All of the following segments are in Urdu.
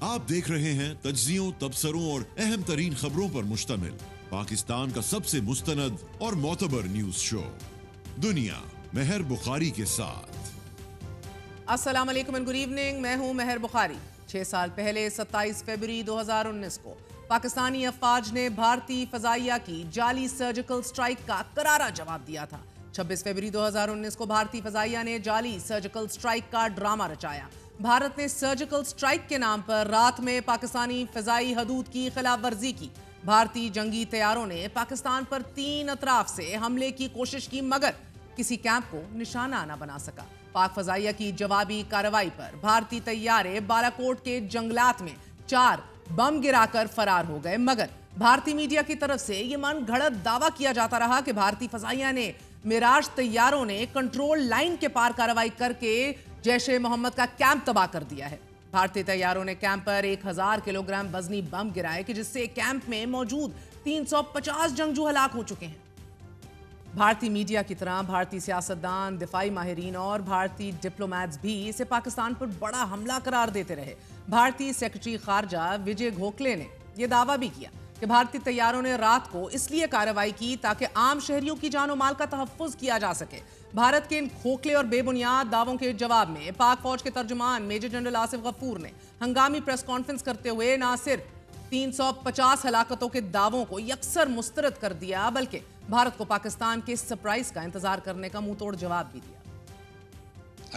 آپ دیکھ رہے ہیں تجزیوں، تبصروں اور اہم ترین خبروں پر مشتمل پاکستان کا سب سے مستند اور معتبر نیوز شو دنیا مہر بخاری کے ساتھ۔ السلام علیکم اینڈ گڈ ایوننگ، میں ہوں مہر بخاری۔ 6 سال پہلے 27 فروری 2019 کو پاکستانی افواج نے بھارتی فضائیہ کی جعلی سرجیکل سٹرائک کا کرارا جواب دیا تھا۔ 26 فروری 2019 کو بھارتی فضائیہ نے جعلی سرجیکل سٹرائک کا ڈرامہ رچایا۔ بھارت نے سرجیکل سٹرائک کے نام پر رات میں پاکستانی فضائی حدود کی خلاف ورزی کی۔ بھارتی جنگی طیاروں نے پاکستان پر 3 اطراف سے حملے کی کوشش کی مگر کسی کیمپ کو نشانہ نہ بنا سکا۔ پاک فضائیہ کی جوابی کارروائی پر بھارتی طیارے بالاکوٹ کے جنگلات میں 4 بم گرا کر فرار ہو گئے مگر بھارتی میڈیا کی طرف سے یہ من گھڑت دعویٰ کیا جاتا رہا کہ بھارتی فضائیہ نے میراج طیاروں نے کنٹرول لائن کے پار کارروائی کر کے جیش محمد کا کیمپ تباہ کر دیا ہے۔ بھارتی طیاروں نے کیمپ پر 1000 کلو گرام وزنی بم گرائے کہ جس سے کیمپ میں موجود 350 جنگجو ہلاک ہو چکے ہیں۔ بھارتی میڈیا کی طرح بھارتی سیاستدان، دفاعی ماہرین اور بھارتی ڈپلومیٹس بھی اسے پاکستان پر بڑا حملہ قرار دیتے رہے۔ بھارتی سیکرٹری خارجہ وجے گوکھلے نے یہ دعویٰ بھی کیا کہ بھارتی طیاروں نے رات کو اس لیے کارروائی کی تاکہ عام شہریوں کی جان و مال کا تحفظ کیا جا سکے۔ بھارت کے ان کھوکھلے اور بے بنیاد دعووں کے جواب میں پاک فوج کے ترجمان میجر جنرل آصف غفور نے ہنگامی پریس کانفرنس کرتے ہوئے نہ صرف 350 ہلاکتوں کے دعووں کو یکسر مسترد کر دیا بلکہ بھارت کو پاکستان کے سرپرائز کا انتظار کرنے کا منہ توڑ جواب بھی دیا۔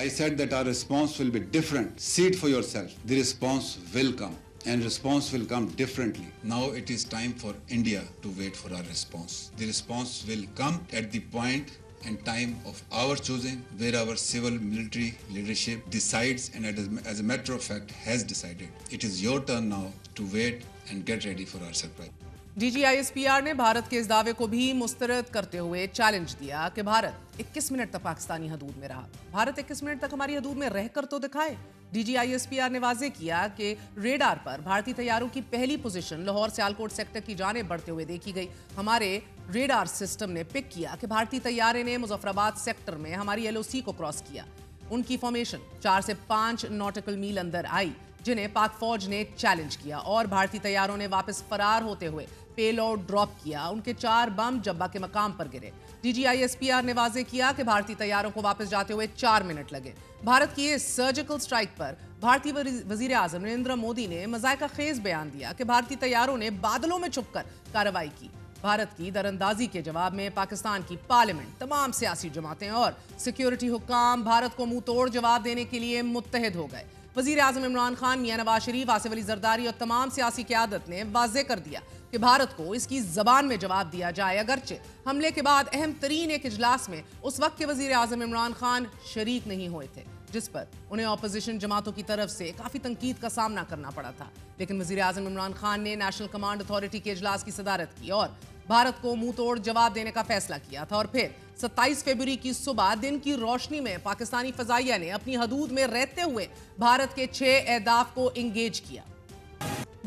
I said that our response will be different. See it for yourself. The response will come. And response will come differently. Now it is time for India to wait for our response. The response will come at the point and time of our choosing, where our civil military leadership decides and as a matter of fact has decided. It is your turn now to wait and get ready for our surprise. D G I S P R نے بھارت کے اس دعوے کو بھی مسترد کرتے ہوئے چیلنج دیا کہ بھارت 21 منٹ تک پاکستانی حدود میں رہا۔ بھارت 21 منٹ تک ہماری حدود میں رہ کر تو دکھائے۔ D G I S P R نے واضح کیا کہ ریڈار پر بھارتی طیاروں کی پہلی پوزیشن لاہور سیالکوٹ سیکٹر کی جانب بڑھتے ہوئے دیکھی گئی۔ ہمارے ریڈار سسٹم نے پک کیا کہ بھارتی طیارے نے مظفر آباد سیکٹر میں ہماری ایل او سی کو کراس کیا۔ ان کی فارمیشن 4 سے 5 ناٹیکل میل اندر آئی جنہیں پاک فوج نے چیلنج کیا اور بھارتی طیاروں نے واپس فرار ہوتے ہوئے پے لوڈ ڈراپ کیا۔ ان کے 4 بم جبہ کے مقام پر گرے۔ D G I S P R نے واضح کیا کہ بھارتی طیاروں کو واپس جاتے ہوئے 4 منٹ لگے۔ بھارت کی اس سرجیکل سٹرائک پر بھارتی وزیر اعظم نریندر مودی نے مذائقہ خیز بیان دیا کہ بھارتی طیاروں نے بادلوں میں چھپ کر کارروائی کی۔ بھارت کی دراندازی کے جواب میں پاکستان کی پارلیمنٹ، تمام سیاسی جماعتیں اور سیکیورٹی حکام بھارت کو منہ توڑ جواب دینے کے لیے متحد ہو گئے۔ وزیر اعظم عمران خان، میاں نواز شریف، آصف علی زرداری اور تمام سیاسی قیادت نے واضح کر دیا کہ بھارت کو اس کی زبان میں جواب دیا جائے۔ اگرچہ حملے کے بعد اہم ترین ایک اجلاس میں اس وقت کے وزیر اعظم عمران خان شریک نہیں ہوئے تھے جس پر انہیں اپوزیشن جماعتوں کی طرف سے کافی تنقید کا سامنا کرنا پڑا تھا، لیکن وزیر اعظم عمران خان نے نیشنل کمانڈ اتھارٹی کے اجلاس کی صدارت کی اور بھارت کو منہ توڑ جواب دینے کا فیصلہ کیا تھا اور پھر 27 فروری کی صبح دن کی روشنی میں پاکستانی فضائیہ نے اپنی حدود میں رہتے ہوئے بھارت کے 6 اہداف کو انگیج کیا۔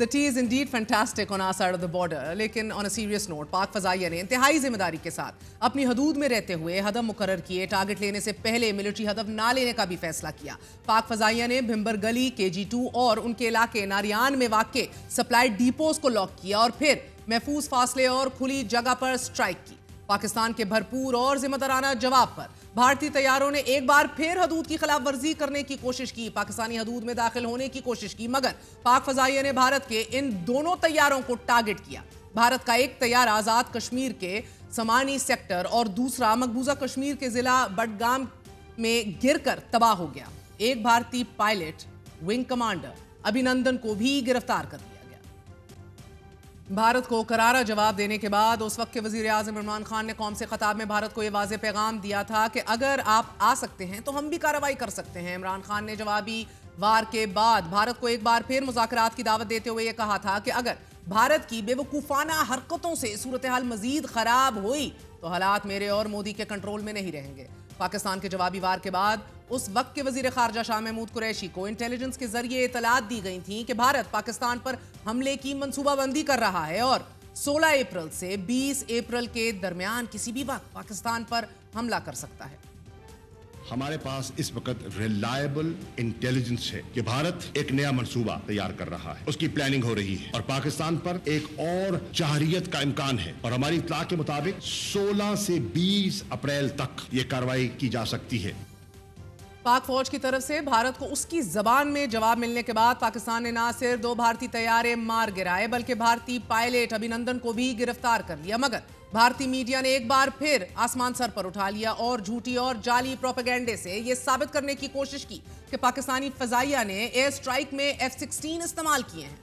The tea is indeed fantastic on our side of the border. لیکن on a serious note پاک فضائیہ نے انتہائی ذمہ داری کے ساتھ اپنی حدود میں رہتے ہوئے ہدف مقرر کیے۔ ٹارگٹ لینے سے پہلے ملٹری ہدف نہ لینے کا بھی فیصلہ کیا۔ پاک فضائیہ نے بھمبر گلی، KG2 اور ان کے علاقے ناریان میں واقع سپلائی ڈیپوز کو لاک کیا اور پھر محفوظ فاصلے اور کھلی جگہ پر سٹرائک کی۔ پاکستان کے بھرپور اور ذمہ دارانہ جواب پر بھارتی طیاروں نے ایک بار پھر حدود کی خلاف ورزی کرنے کی کوشش کی، پاکستانی حدود میں داخل ہونے کی کوشش کی مگر پاک فضائیہ نے بھارت کے ان دونوں طیاروں کو ٹارگٹ کیا۔ بھارت کا ایک طیارہ آزاد کشمیر کے سمانی سیکٹر اور دوسرا مقبوضہ کشمیر کے ضلع بڈگام میں گر کر تباہ ہو گیا۔ ایک بھارتی پائلٹ ونگ کمانڈر ابھینندن کو بھی گرفتار کر دیا۔ بھارت کو کرارا جواب دینے کے بعد اس وقت کے وزیر اعظم عمران خان نے قوم سے خطاب میں بھارت کو یہ واضح پیغام دیا تھا کہ اگر آپ آ سکتے ہیں تو ہم بھی کارروائی کر سکتے ہیں۔ عمران خان نے جوابی وار کے بعد بھارت کو ایک بار پھر مذاکرات کی دعوت دیتے ہوئے یہ کہا تھا کہ اگر بھارت کی بے وقوفانہ حرکتوں سے صورتحال مزید خراب ہوئی تو حالات میرے اور مودی کے کنٹرول میں نہیں رہیں گے۔ پاکستان کے جوابی وار کے بعد اس وقت کے وزیر خارجہ شاہ محمود قریشی کو انٹیلیجنس کے ذریعے اطلاعات دی گئی تھیں کہ بھارت پاکستان پر حملے کی منصوبہ بندی کر رہا ہے اور 16 اپریل سے 20 اپریل کے درمیان کسی بھی وقت پاکستان پر حملہ کر سکتا ہے۔ ہمارے پاس اس وقت ریلائبل انٹیلیجنس ہے کہ بھارت ایک نیا منصوبہ تیار کر رہا ہے, اس کی پلاننگ ہو رہی ہے اور پاکستان پر ایک اور جارحیت کا امکان ہے, اور ہماری اطلاع کے مطابق 16 سے 20 اپریل تک یہ کارروائی کی جا سکتی ہے. پاک فوج کی طرف سے بھارت کو اس کی زبان میں جواب ملنے کے بعد پاکستان نے نہ صرف 2 بھارتی طیارے مار گرائے بلکہ بھارتی پائلٹ ابھینندن کو بھی گرفتار کر لیا, مگر بھارتی میڈیا نے ایک بار پھر آسمان سر پر اٹھا لیا اور جھوٹی اور جعلی پروپیگنڈے سے یہ ثابت کرنے کی کوشش کی کہ پاکستانی فضائیہ نے ایئر سٹرائک میں F-16 استعمال کیے ہیں.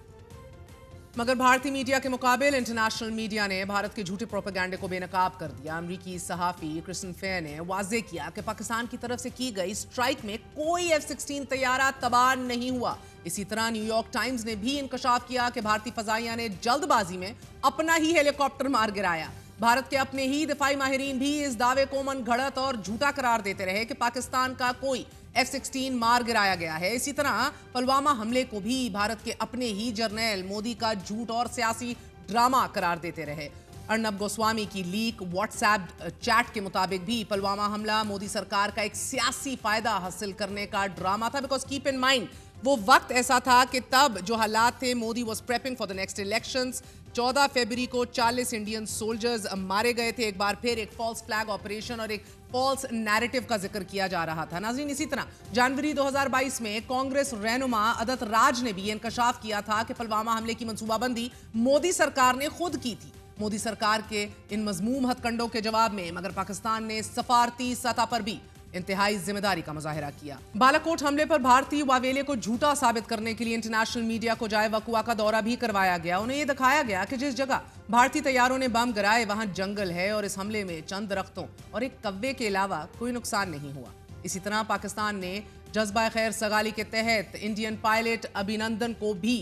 مگر بھارتی میڈیا کے مقابل انٹرنیشنل میڈیا نے بھارت کے جھوٹے پروپیگنڈے کو بے نقاب کر دیا. امریکی صحافی کرسٹن فیر نے واضح کیا کہ پاکستان کی طرف سے کی گئی سٹرائک میں کوئی F-16 طیارہ تباہ نہیں ہوا. اسی طرح نیو یارک ٹائمز نے بھی انکشاف کیا کہ بھارتی فضائیہ نے جلد بازی میں اپنا ہی ہیلی کاپٹر مار گرایا. بھارت کے اپنے ہی دفاعی ماہرین بھی اس دعوے کو من گھڑت اور جھوٹا قرار دیتے رہے کہ پاکستان کا کوئی F-16 مار گرایا گیا ہے. اسی طرح پلوامہ حملے کو بھی بھارت کے اپنے ہی جرنیل مودی کا جھوٹ اور سیاسی ڈرامہ قرار دیتے رہے. ارنب گوسوامی کی لیک واٹس ایپ چیٹ کے مطابق بھی پلوامہ حملہ مودی سرکار کا ایک سیاسی فائدہ حاصل کرنے کا ڈرامہ تھا. بیکاز کیپ ان مائنڈ وہ وقت ایسا تھا کہ تب جو حالات تھے, Modi was preparing for the next elections. 14 February کو 40 انڈین سولجرز مارے گئے تھے. ایک بار پھر ایک فالس فلیگ آپریشن اور ایک فالس نیریٹو کا ذکر کیا جا رہا تھا. ناظرین, اسی طرح جنوری 2022 میں کانگریس رہنما ادت راج نے بھی انکشاف کیا تھا کہ پلوامہ حملے کی منصوبہ بندی مودی سرکار نے خود کی تھی. مودی سرکار کے ان مذموم ہتھ کنڈوں کے جواب میں مگر پاکستان نے سفارتی سطح پر بھی انتہائی ذمہ داری کا مظاہرہ کیا. بالاکوٹ حملے پر بھارتی واویلے کو جھوٹا ثابت کرنے کے لیے انٹرنیشنل میڈیا کو جائے وقوع کا دورہ بھی کروایا گیا. انہیں یہ دکھایا گیا کہ جس جگہ بھارتی طیاروں نے بم گرائے وہاں جنگل ہے اور اس حملے میں چند درختوں اور ایک کوے کے علاوہ کوئی نقصان نہیں ہوا. اسی طرح پاکستان نے جذبہ خیر سگالی کے تحت انڈین پائلٹ ابھینندن کو بھی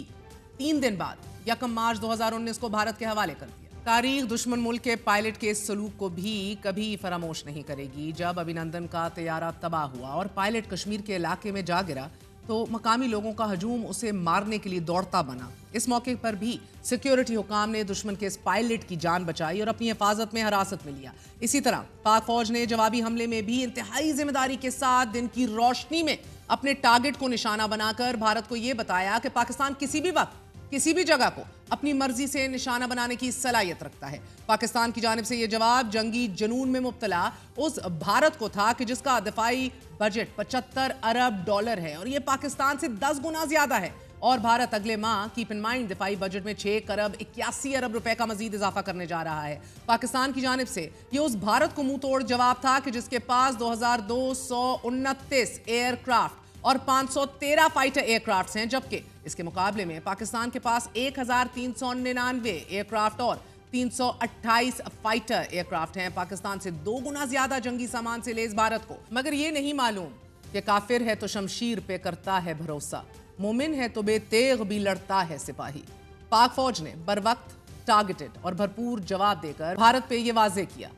3 دن بعد 1 مارچ 2019 کو بھارت کے حوالے کر دیا. تاریخ دشمن ملک کے پائلٹ کے اس سلوک کو بھی کبھی فراموش نہیں کرے گی. جب ابھینندن کا طیارہ تباہ ہوا اور پائلٹ کشمیر کے علاقے میں جا گرا تو مقامی لوگوں کا ہجوم اسے مارنے کے لیے دوڑتا بنا. اس موقع پر بھی سیکیورٹی حکام نے دشمن کے اس پائلٹ کی جان بچائی اور اپنی حفاظت میں حراست میں لیا. اسی طرح پاک فوج نے جوابی حملے میں بھی انتہائی ذمہ داری کے ساتھ دن کی روشنی میں اپنے ٹارگٹ کو نشانہ بنا کر بھارت کو یہ بتایا کہ پاکستان کسی بھی وقت کسی بھی جگہ کو اپنی مرضی سے نشانہ بنانے کی صلاحیت رکھتا ہے. پاکستان کی جانب سے یہ جواب جنگی جنون میں مبتلا اس بھارت کو تھا کہ جس کا دفاعی بجٹ $75 ارب ہے اور یہ پاکستان سے 10 گنا زیادہ ہے. اور بھارت اگلے ماہ کیپ ان مائنڈ دفاعی بجٹ میں 6 ارب 81 ارب روپے کا مزید اضافہ کرنے جا رہا ہے. پاکستان کی جانب سے یہ اس بھارت کو منہ توڑ جواب تھا کہ جس کے پاس 2229 ایئر کرافٹ اور 513 فائٹر ایئر کرافٹس ہیں, جبکہ اس کے مقابلے میں پاکستان کے پاس 1399 ایئر کرافٹ اور 328 فائٹر ایئر کرافٹ ہیں. پاکستان سے 2 گنا زیادہ جنگی سامان سے لیس بھارت کو مگر یہ نہیں معلوم کہ کافر ہے تو شمشیر پہ کرتا ہے بھروسہ, مومن ہے تو بے تیغ بھی لڑتا ہے سپاہی. پاک فوج نے بر وقت ٹارگٹڈ اور بھرپور جواب دے کر بھارت پہ یہ واضح کیا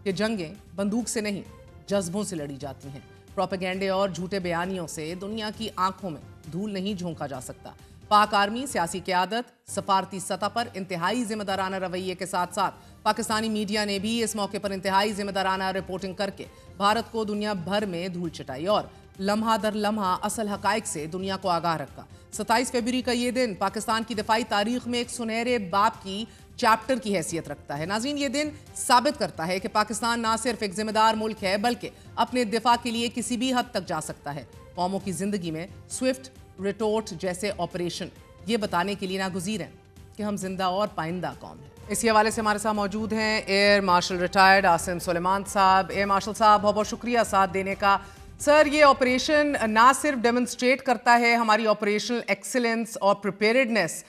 کہ جنگیں بندوق سے نہیں جذبوں سے لڑی جاتی ہیں. پروپیگنڈے اور جھوٹے بیانیوں سے دنیا کی آنکھوں میں دھول نہیں جھونکا جا سکتا. پاک آرمی سیاسی قیادت سفارتی سطح پر انتہائی ذمہ دارانہ رویے کے ساتھ ساتھ پاکستانی میڈیا نے بھی اس موقع پر انتہائی ذمہ دارانہ رپورٹنگ کر کے بھارت کو دنیا بھر میں دھول چٹائی اور لمحہ در لمحہ اصل حقائق سے دنیا کو آگاہ رکھا. 27 فیبری کا یہ دن پاکستان کی دفاعی تاریخ میں ایک سنہرے باب کی چیپٹر کی حیثیت رکھتا ہے. ناظرین, یہ دن ثابت کرتا ہے کہ پاکستان نہ صرف ایک ذمہ دار ملک ہے بلکہ اپنے دفاع کے لیے کسی بھی حد تک جا سکتا ہے. قوموں کی زندگی میں سوئفٹ ریٹورٹ جیسے آپریشن یہ بتانے کے لیے ناگزیر ہیں کہ ہم زندہ اور پائندہ قوم ہیں. اسی حوالے سے ہمارے ساتھ موجود ہیں ایئر مارشل ریٹائرڈ عاصم سلیمان صاحب. ایئر مارشل صاحب, بہت بہت شکریہ ساتھ دینے کا. سر, یہ آپریشن نہ صرف ڈیمونسٹریٹ کرتا ہے ہماری آپریشنل ایکسیلنس اور پریپیئرڈنس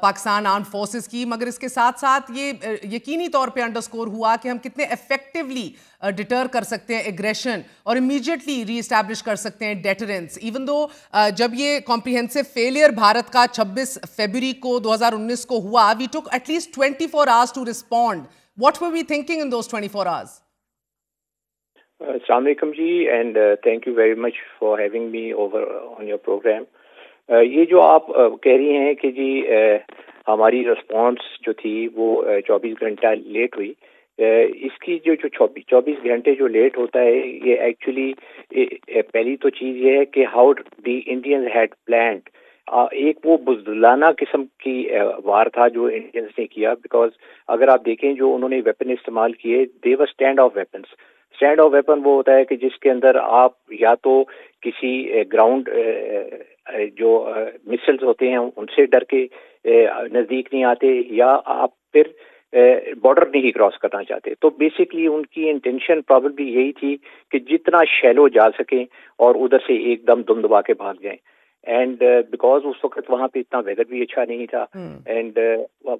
پاکستان آرم فورسز کی, مگر اس کے ساتھ ساتھ یہ یقینی طور پہ انڈرسکور ہوا کہ ہم کتنے ایفیکٹولی ڈٹر کر سکتے ہیں ایگریشن اور امیڈیٹلی ری اسٹیبلش کر سکتے ہیں ڈیٹرنس. ایون دو جب یہ کمپریہنسو فیلئر بھارت کا 26 فیبری کو 2019 کو ہوا, we took at least 24 hours to respond. What were we thinking in those 24 hours? السلام علیکم جی, and thank you very much for having me over on your programme. یہ جو آپ کہہ رہی ہیں کہ جی ہماری رسپانس جو تھی وہ 24 گھنٹہ لیٹ ہوئی, اس کی جو 24 گھنٹے جو لیٹ ہوتا ہے یہ ایکچولی پہلی تو چیز یہ ہے کہ how the Indians had planned, ایک وہ بزدلانہ قسم کی وار تھا جو انڈینز نے کیا، بیکاز اگر آپ دیکھیں جو انہوں نے ویپن استعمال کیے they were stand off weapons. Stand off weapon وہ ہوتا ہے کہ جس کے اندر آپ یا تو کسی گراؤنڈ جو مسلز ہوتے ہیں ان سے ڈر کے نزدیک نہیں آتے، یا آپ پھر بارڈر نہیں کراس کرنا چاہتے. تو بیسکلی ان کی انٹینشن پرابیبلی یہی تھی کہ جتنا شیلو جا سکیں اور ادھر سے ایک دم دم دبا کے بھاگ جائیں. اینڈ بیکاز اس وقت وہاں پہ اتنا ویدر بھی اچھا نہیں تھا، اینڈ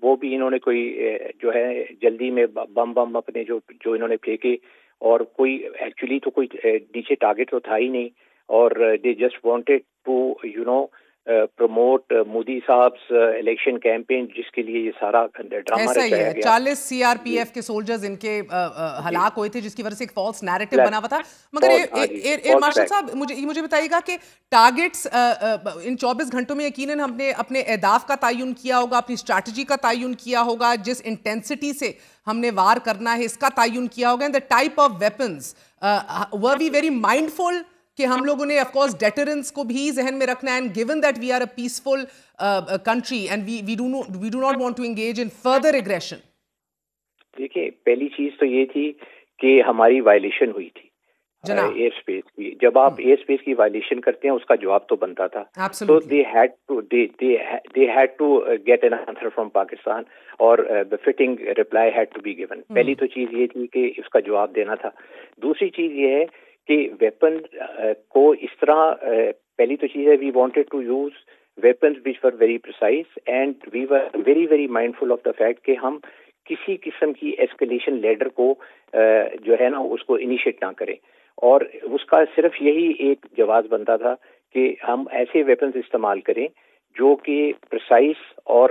وہ بھی انہوں نے کوئی جو ہے جلدی میں بم اپنے جو انہوں نے پھینکے، اور کوئی ایکچولی تو کوئی نیچے ٹارگیٹ تو تھا ہی نہیں، اور they just wanted to promote Modi صاحب الیکشن کیمپین، جس کے لیے یہ سارا ڈرامہ رچایا گیا. 40 CRPF کے سولجرز ان کے ہلاک ہوئے تھے، جس کی وجہ سے ایک فالس نیریٹو بنا ہوا تھا. مگر ایئر مارشل صاحب مجھے بتائیے گا کہ ٹارگیٹس ان 24 گھنٹوں میں یقیناً ہم نے اپنے اہداف کا تعین کیا ہوگا، اپنی اسٹریٹجی کا تعین کیا ہوگا، جس انٹینسٹی سے ہم نے وار کرنا ہے اس کا تعین کیا ہوگا، and the type of weapons were we very mindful کہ ہم لوگوں نے آف کورس ڈیٹرنس کو بھی ذہن میں رکھنا ہے، and given that we are a peaceful country and we do not want to engage in further aggression. دیکھیے پہلی چیز تو یہ تھی کہ ہماری وائلیشن ہوئی تھی ایئر اسپیس کی. جب آپ ایئر اسپیس کی وائلیشن کرتے ہیں اس کا جواب تو بنتا تھا. تو they had to get an answer from Pakistan, اور the fitting reply had to be given. پہلی تو چیز یہ تھی کہ اس کا جواب دینا تھا. دوسری چیز یہ ہے کہ ویپن کو اس طرح پہلی تو چیز ہے we wanted to use weapons which were very precise, and we were very very mindful of the fact کہ ہم کسی قسم کی ایسکلیشن لیڈر کو جو ہے نا اس کو انیشیٹ نہ کریں. اور اس کا صرف یہی ایک جواز بنتا تھا کہ ہم ایسے ویپنز استعمال کریں جو کہ پرسائز اور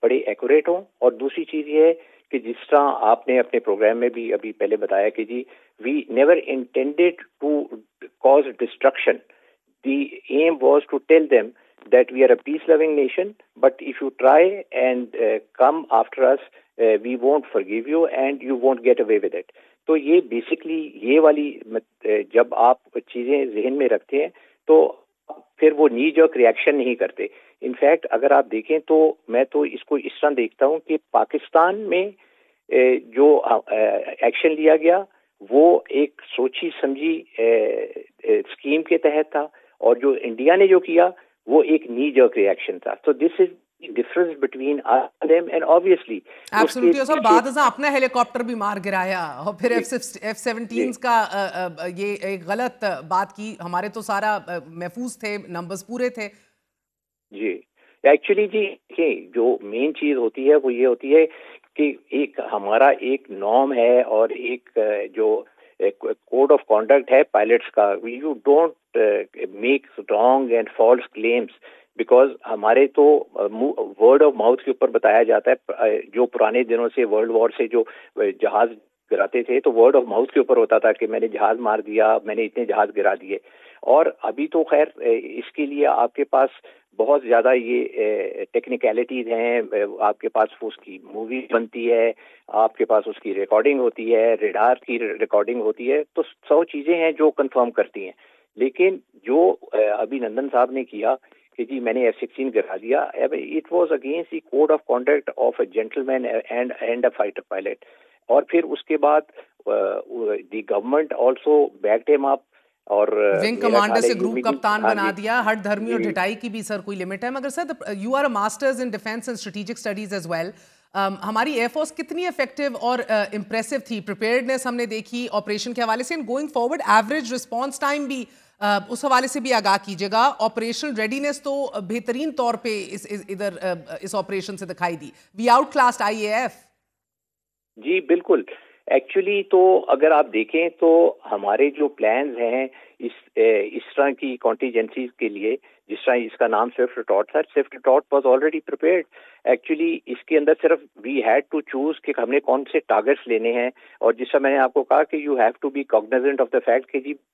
بڑے ایکوریٹ ہوں. اور دوسری چیز یہ ہے کہ جس طرح آپ نے اپنے پروگرام میں بھی ابھی پہلے بتایا کہ جی we never intended to cause destruction. The aim was to tell them that we are a peace-loving nation, but if you try and come after us, we won't forgive you and you won't get away with it. تو یہ بیسکلی یہ والی جب آپ چیزیں ذہن میں رکھتے ہیں تو پھر وہ نی جرک ریئیکشن نہیں کرتے. انفیکٹ اگر آپ دیکھیں تو میں تو اس کو اس طرح دیکھتا ہوں کہ پاکستان میں جو ایکشن لیا گیا وہ ایک سوچی سمجھی اسکیم کے تحت تھا، اور جو انڈیا نے جو کیا وہ ایک نی جرک ریئیکشن تھا. تو this is difference between them and obviously absolutely. اور بعد ازاں اپنا ہیلی کاپٹر بھی مار گرایا، اور پھر F-17 کا یہ ایک غلط بات کی. ہمارے تو سارا محفوظ تھے، نمبرز پورے تھے. جی ایکچولی جی جو مین چیز ہوتی ہے وہ یہ ہوتی ہے کہ ایک ہمارا ایک نارم ہے اور ایک جو کوڈ آف کانڈکٹ ہے پائلٹس کا. You don't make wrong and false claims, because ہمارے تو ورڈ آف ماؤتھ کے اوپر بتایا جاتا ہے. جو پرانے دنوں سے ورلڈ وار سے جو جہاز گراتے تھے تو ورڈ آف ماؤتھ کے اوپر ہوتا تھا کہ میں نے جہاز مار دیا، میں نے اتنے جہاز گرا دیے. اور ابھی تو خیر اس کے لیے آپ کے پاس بہت زیادہ یہ ٹیکنیکلٹیز ہیں. آپ کے پاس اس کی مووی بنتی ہے، آپ کے پاس اس کی ریکارڈنگ ہوتی ہے، ریڈار کی ریکارڈنگ ہوتی ہے، تو 100 چیزیں ہیں جو کنفرم کرتی ہیں. لیکن جو ابھی نندن صاحب نے کیا کہ جی میں نے F-16 گرا دیا، it was against the code of conduct of a gentleman and a fighter pilot. اور پھر اس کے بعد دی گورنمنٹ آلسو بیکڈ ہم اپ، اور ونگ کمانڈر سے گروپ کپتان بنا دیا. ہر دھرمی اور ڈھٹائی کی بھی سر کوئی لمٹ ہے. مگر sir you are a masters in defence and strategic studies as well. ہماری ایئر فورس کتنی افیکٹو اور امپریسو تھی؟ پریپیئرڈنیس ہم نے دیکھی آپریشن کے حوالے سے، and going forward average response time بھی اس حوالے سے بھی آگاہ کیجیے گا. آپریشنل ریڈینس تو بہترین طور پہ ادھر اس آپریشن سے دکھائی دی. وی آؤٹ کلاسڈ IAF. جی بالکل. ایکچولی تو اگر آپ دیکھیں تو ہمارے جو پلانز ہیں اس طرح کی کانٹیجنسیز کے لیے، جس طرح اس کا نام سوئفٹ ٹاٹ تھا، سوئفٹ ٹاٹ واز آلریڈی پریپیئرڈ. ایکچولی اس کے اندر صرف وی ہیڈ ٹو چوز کہ ہم نے کون سے ٹارگیٹس لینے ہیں. اور جس طرح میں نے آپ کو کہا کہ you have to be cognizant of the fact کہ جی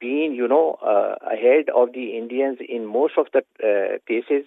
been ahead of the Indians in most of the cases।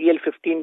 PL-15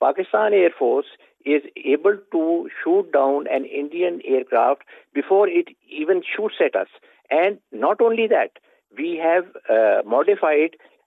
Pakistan Air Force is able to shoot down an Indian aircraft before it even shoots at us. And not only that, we have modified,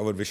our wish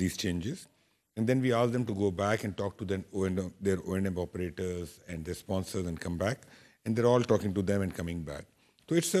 these changes, and then we asked them to go back and talk to their O&M operators and their sponsors and come back, and they're all talking to them and coming back. So it's a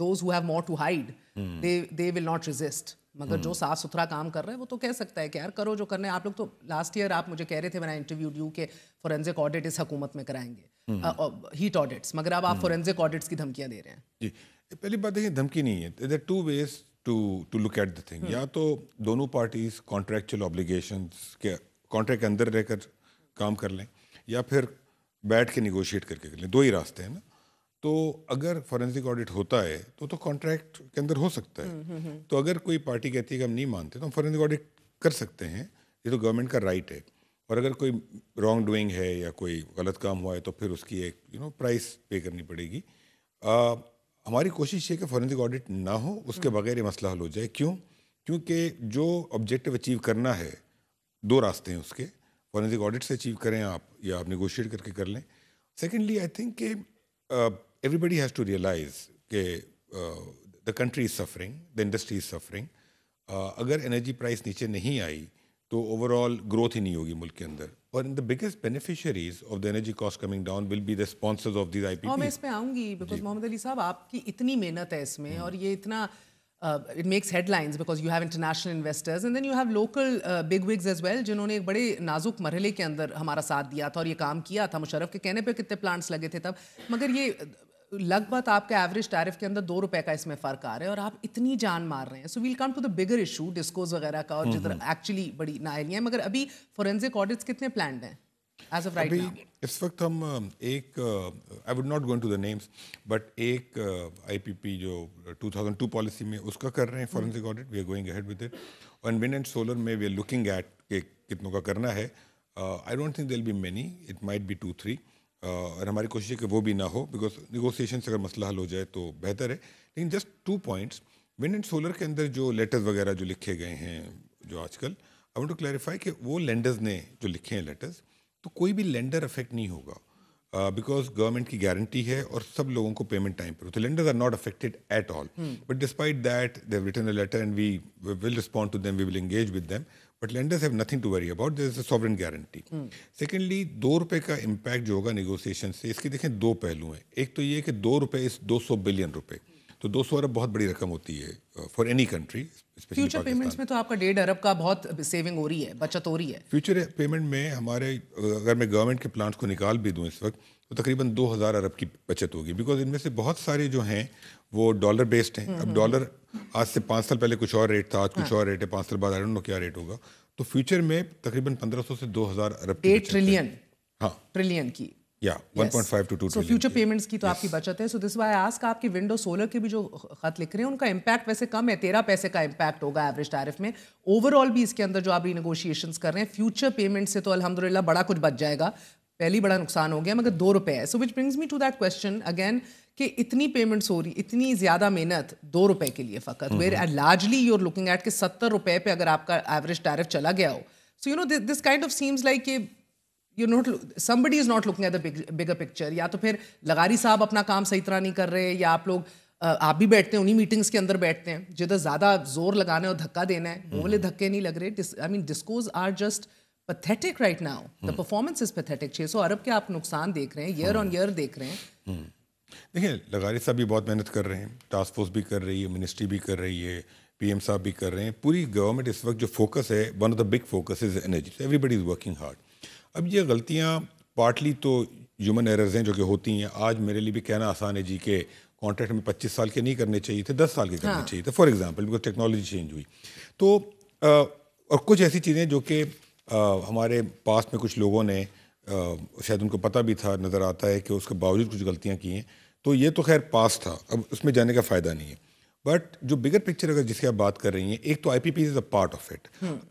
those who have more to hide, they will not resist. مگر جو صاف ستھرا کام کر رہے ہیں وہ تو کہہ سکتا ہے کہ یار کرو جو کرنے. آپ لوگ تو لاسٹ ایئر آپ مجھے کہہ رہے تھے میں نے انٹرویوڈ یو کہ فورینزک آڈٹ اس حکومت میں کرائیں گے, ہیٹ آڈٹس, مگر اب آپ فورینزک آڈٹس کی دھمکیاں دے رہے ہیں. جی پہلی بات دیکھیں دھمکی نہیں ہے, there are two ways to look at the thing. یا تو دونوں پارٹیز کانٹریکچوئل آبلیگیشنس کے کانٹریکٹ کے اندر رہ کر کام کر لیں, یا پھر بیٹھ کے نیگوشیٹ کر کے کر لیں. دو ہی راستے ہیں نا. تو اگر فورینسک آڈٹ ہوتا ہے تو کانٹریکٹ کے اندر ہو سکتا ہے. تو اگر کوئی پارٹی کہتی ہے کہ ہم نہیں مانتے تو ہم فورینسک آڈٹ کر سکتے ہیں, یہ تو گورنمنٹ کا رائٹ ہے. اور اگر کوئی رانگ ڈوئنگ ہے یا کوئی غلط کام ہوا ہے تو پھر اس کی ایک پرائس پے کرنی پڑے گی. ہماری کوشش یہ کہ فورینسک آڈٹ نہ ہو, اس کے بغیر یہ مسئلہ حل ہو جائے. کیونکہ جو آبجیکٹیو اچیو کرنا ہے دو راستے ہیں اس کے, فورینسک آڈٹ سے اچیو کریں آپ یا آپ نیگوشیٹ کر کے کر لیں. سیکنڈلی آئی تھنک کہ everybody has to realize کہ the country is suffering, the industry is suffering. اگر انرجی پرائس نیچے نہیں آئی تو اوور آل گروتھ ہی نہیں ہوگی ملک کے اندر. اور the biggest beneficiaries of the energy cost coming down will be the sponsors of these IPPs. اور میں اس پہ آؤں گی بیکاز محمد علی صاحب آپ کی اتنی محنت ہے اس میں, اور یہ اتنا it makes headlines because you have international investors and then you have local big wigs as well جنہوں نے ایک بڑے نازک مرحلے کے اندر ہمارا ساتھ دیا تھا اور یہ کام کیا تھا. مشرف کے کہنے پہ کتنے پلانٹس لگے تھے تب, مگر یہ لگ بھگ آپ کے ایوریج ٹیرف کے اندر 2 روپے کا اس میں فرق آ رہا ہے اور آپ اتنی جان مار رہے ہیں. So we'll come to the bigger issue discuss وغیرہ کا, اور جدھر ایکچولی بڑی نااہلیاں ہیں. مگر ابھی فورینسک آڈٹس کتنے پلانڈ ہیں ایز آف رائٹ ناؤ؟ اس وقت ہم ایک I would not go into the names but ایک آئی پی پی جو 2002 پالیسی میں اس کا کر رہے ہیں forensic audit. We are going ahead with it. اور ونڈ اینڈ سولر میں وی آر لکنگ ایٹ کہ کتنوں کا کرنا ہے. I don't think there will be many, it might be 2-3. اور ہماری کوشش ہے کہ وہ بھی نہ ہو بیکاز نیگوسیشن سے اگر مسئلہ حل ہو جائے تو بہتر ہے. لیکن just 2 points, wind and solar کے اندر جو لیٹرز وغیرہ جو لکھے گئے ہیں جو آج کل, آئی وانٹ ٹو کلیریفائی کہ وہ لینڈرز نے جو لکھے ہیں لیٹرز, تو کوئی بھی لینڈر افیکٹ نہیں ہوگا بیکاز گورنمنٹ کی گارنٹی ہے اور سب لوگوں کو پیمنٹ ٹائم پر. تو lenders are not affected at all, but despite that they have written a letter and we will respond to them, we will engage with them. But lenders have nothing to worry about. There is a sovereign guarantee. Secondly, 2 روپے کا امپیکٹ جو ہوگا نیگوسیشن سے, اس کی دیکھیں 2 پہلو ہیں. ایک تو یہ کہ 2 روپے اس 200 بلین روپے, تو 200 ارب بہت بڑی رقم ہوتی ہے for any country. Future payments میں تو آپ کا 1.5 ارب کا بہت سیونگ ہو رہی ہے, بچت ہو رہی ہے. فیوچر پیمنٹ میں ہمارے اگر میں گورنمنٹ کے پلانٹس کو نکال بھی دوں اس وقت تو تقریباً 2000 ارب کی بچت ہوگی, بیکاز ان میں سے بہت سارے جو ہیں وہ ڈالر بیسڈ ہیں. اب ڈالر آج سے 5 سال پہلے کچھ اور ریٹ تھا, آج کچھ اور ریٹ ہے, 5 سال بعد آئی ڈونٹ نو کیا ریٹ ہوگا. تو فیوچر میں تقریباً 1500 سے 2000 ارب کی 8 ٹریلین, ہاں ٹریلین کی, یا 1.5 to 2 سو فیوچر پیمنٹس کی تو آپ کی بچت ہے. سو دس وائی آسک, آپ کی ونڈو سولر کے بھی جو خط لکھ رہے ہیں ان کا امپیکٹ ویسے کم ہے, 13 پیسے کا امپیکٹ ہوگا ایوریج ٹیرف میں. اوور آل بھی اس کے اندر جو آپ رینیگوشیشنس کر رہے ہیں فیوچر پیمنٹ سے تو الحمدللہ بڑا کچھ بچ جائے گا. پہلی بڑا نقصان ہو گیا مگر 2 روپے ہے. So which brings me to that question again کہ اتنی پیمنٹس ہو رہی, اتنی زیادہ محنت 2 روپے کے لیے فقط, where largely you are looking at کہ 70 روپے پہ اگر آپ کا ایوریج ٹیرف چلا گیا ہو. So you know this kind of seems like somebody is not looking at the bigger picture. یا تو پھر لغاری صاحب اپنا کام صحیح طرح نہیں کر رہے, یا آپ لوگ آپ بھی بیٹھتے ہیں انہی میٹنگز کے اندر بیٹھتے ہیں جدھر زیادہ زور لگانا ہے اور دھکا دینا ہے, وہ والے دھکے نہیں لگ رہے. I mean discourse are just pathetic right now. The performance is pathetic. 600 ارب کے آپ نقصان دیکھ رہے ہیں, year on year دیکھ رہے ہیں. دیکھیں لغاری صاحب بھی بہت محنت کر رہے ہیں, ٹاسک فورس بھی کر رہی ہے, منسٹری بھی کر رہی ہے, پی ایم صاحب بھی کر رہے ہیں. پوری گورنمنٹ اس وقت جو فوکس ہے, one of the big focus is energy. Everybody is working hard. اب یہ غلطیاں پارٹلی تو ہیومن ایررز ہیں جو کہ ہوتی ہیں. آج میرے لیے بھی کہنا آسان ہے جی کہ کانٹریکٹ میں 25 سال کے نہیں کرنے چاہیے تھے, 10 سال کے کرنے چاہیے تھے for example, because technology change ہوئی. تو اور کچھ ایسی چیزیں جو کہ ہمارے پاس میں کچھ لوگوں نے شاید ان کو پتہ بھی تھا, نظر آتا ہے کہ اس کے باوجود کچھ غلطیاں کی ہیں. تو یہ تو خیر پاس تھا, اب اس میں جانے کا فائدہ نہیں ہے. بٹ جو بگر پکچر اگر جس کی آپ بات کر رہی ہیں, ایک تو آئی پی پی از اے پارٹ آف اٹ.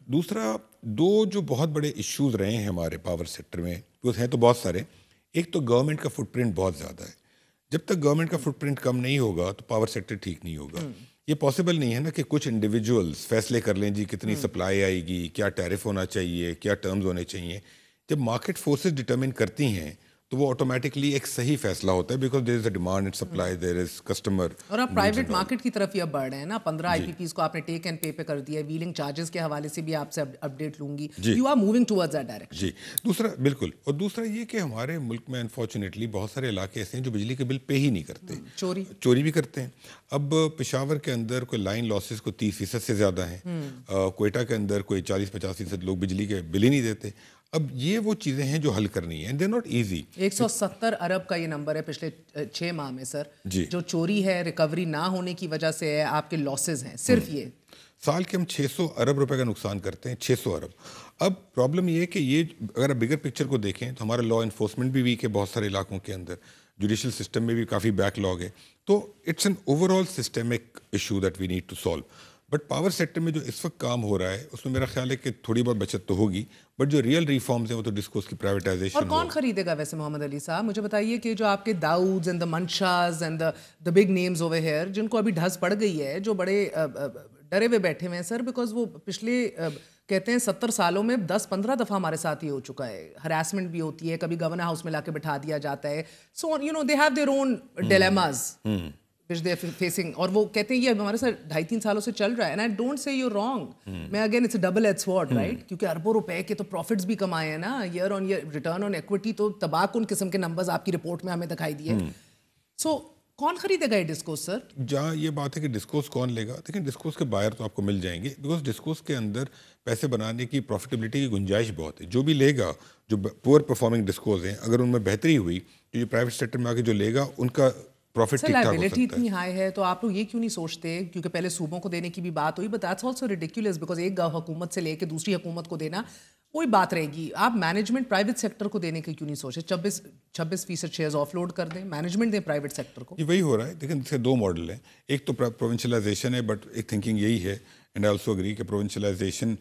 دوسرا 2 جو بہت بڑے ایشوز رہے ہیں ہمارے پاور سیکٹر میں, وہ ہیں تو بہت سارے. ایک تو گورنمنٹ کا فٹ پرنٹ بہت زیادہ ہے. جب تک گورنمنٹ کا فٹ پرنٹ کم نہیں ہوگا تو پاور سیکٹر ٹھیک نہیں ہوگا. یہ پاسبل نہیں ہے نا کہ کچھ انڈیویجولس فیصلے کر لیں جی کتنی سپلائی آئے گی, کیا ٹیرف ہونا چاہیے, کیا ٹرمز ہونے چاہیے. جب مارکیٹ فورسز ڈٹرمن کرتی ہیں تو وہ آٹومیٹکلی ایک صحیح فیصلہ ہوتا ہے because there is a demand and supply, there is customer. اور آپ پرائیویٹ مارکیٹ کی طرف ہی اب بڑھ رہے ہیں نا. 15 آئی پی پیز کو آپ نے ٹیک اینڈ پے پہ کر دیا ہے. ویلنگ چارجز کے حوالے سے بھی آپ سے اپڈیٹ لوں گی. You are moving towards that direction. جی دوسرا بالکل. اور دوسرا یہ کہ ہمارے ملک میں انفارچونیٹلی بہت سارے علاقے ایسے ہیں جو بجلی کے بل پے ہی نہیں کرتے، چوری بھی کرتے ہیں. اب پشاور کے اندر کوئی لائن لاسز کو 30% سے زیادہ ہیں، کوئٹہ کے اندر کوئی 40-50% لوگ بجلی کے بل ہی نہیں دیتے. اب یہ وہ چیزیں ہیں جو حل کرنی ہیں. They not easy. 170 ارب کا یہ نمبر ہے پچھلے 6 ماہ میں سر، جو چوری ہے ریکوری نہ ہونے کی وجہ سے ہے. آپ کے لاسز ہیں صرف یہ سال کے ہم 600 ارب روپے کا نقصان کرتے ہیں. 600 ارب. اب پرابلم یہ ہے کہ یہ اگر آپ بگر پکچر کو دیکھیں تو ہمارا لا انفورسمنٹ بھی ویک ہے بہت سارے علاقوں کے اندر، جوڈیشل سسٹم میں بھی کافی بیک لاگ ہے. تو it's an overall systemic issue that we need to solve. But power sector میں جو اس وقت کام ہو رہا ہے اس میں میرا خیال ہے کہ تھوڑی بہت بچت تو ہوگی، بٹ جو ریئل ریفارمز ہیں وہ تو ڈسکوس کی پرائیویٹائزیشن. اور کون خریدے گا ویسے محمد علی صاحب؟ مجھے بتائیے کہ جو آپ کے Dawoods and the Manshas and the big names over here جن کو ابھی ڈھس پڑ گئی ہے، جو بڑے ڈرے ہوئے بیٹھے ہوئے ہیں سر، بیکاز وہ پچھلے کہتے ہیں 70 سالوں میں 10-15 دفعہ ہمارے ساتھ یہ ہو چکا ہے. ہراسمنٹ بھی ہوتی ہے، کبھی گورنر ہاؤس میں لا کے بٹھا دیا جاتا ہے. So you know they have their own dilemmas which they are facing. اور وہ کہتے ہیں یہ ہمارے ساتھ 2.5-3 سالوں سے چل رہا ہے. and I don't say you're wrong. میں again it's a double edged sword, right? کیونکہ اربوں روپے کے تو پروفٹس بھی کمائے ہیں نا. Year on year return on equity تو تباہ کن قسم کے نمبرز آپ کی رپورٹ میں ہمیں دکھائی دیے. سو کون خریدے گا یہ ڈسکوس سر؟ جہاں یہ بات ہے کہ ڈسکوس کون لے گا، دیکھیں ڈسکوس کے بائر تو آپ کو مل جائیں گے بیکاز ڈسکوس کے اندر پیسے بنانے کی پروفیٹیبلٹی کی گنجائش بہت ہے. جو بھی لے گا، جو پور پرفارمنگ ڈسکوز ہیں، اگر ان میں بہتری ہوئی تو جو پرائیویٹ سیکٹر میں آ کے جو لے گا ان کا پروفٹ لائبلٹی اتنی ہائی ہے. تو آپ لوگ یہ کیوں نہیں سوچتے؟ کیونکہ پہلے صوبوں کو دینے کی بھی بات ہوئی، but that's also ridiculous because ایک حکومت سے لے کے دوسری حکومت کو دینا وہی بات رہے گی. آپ مینجمنٹ پرائیویٹ سیکٹر کو دینے کی کیوں نہیں سوچے؟ 26% شیئرز آف لوڈ کر دیں، مینجمنٹ دیں پرائیویٹ سیکٹر کو. یہ وہی ہو رہا ہے. لیکن اس کے 2 ماڈل ہیں. ایک تو پروونشلائزیشن ہے، بٹ ایک تھنکنگ یہی ہے اینڈ آئی آلسو اگری کہ پروونشلائزیشن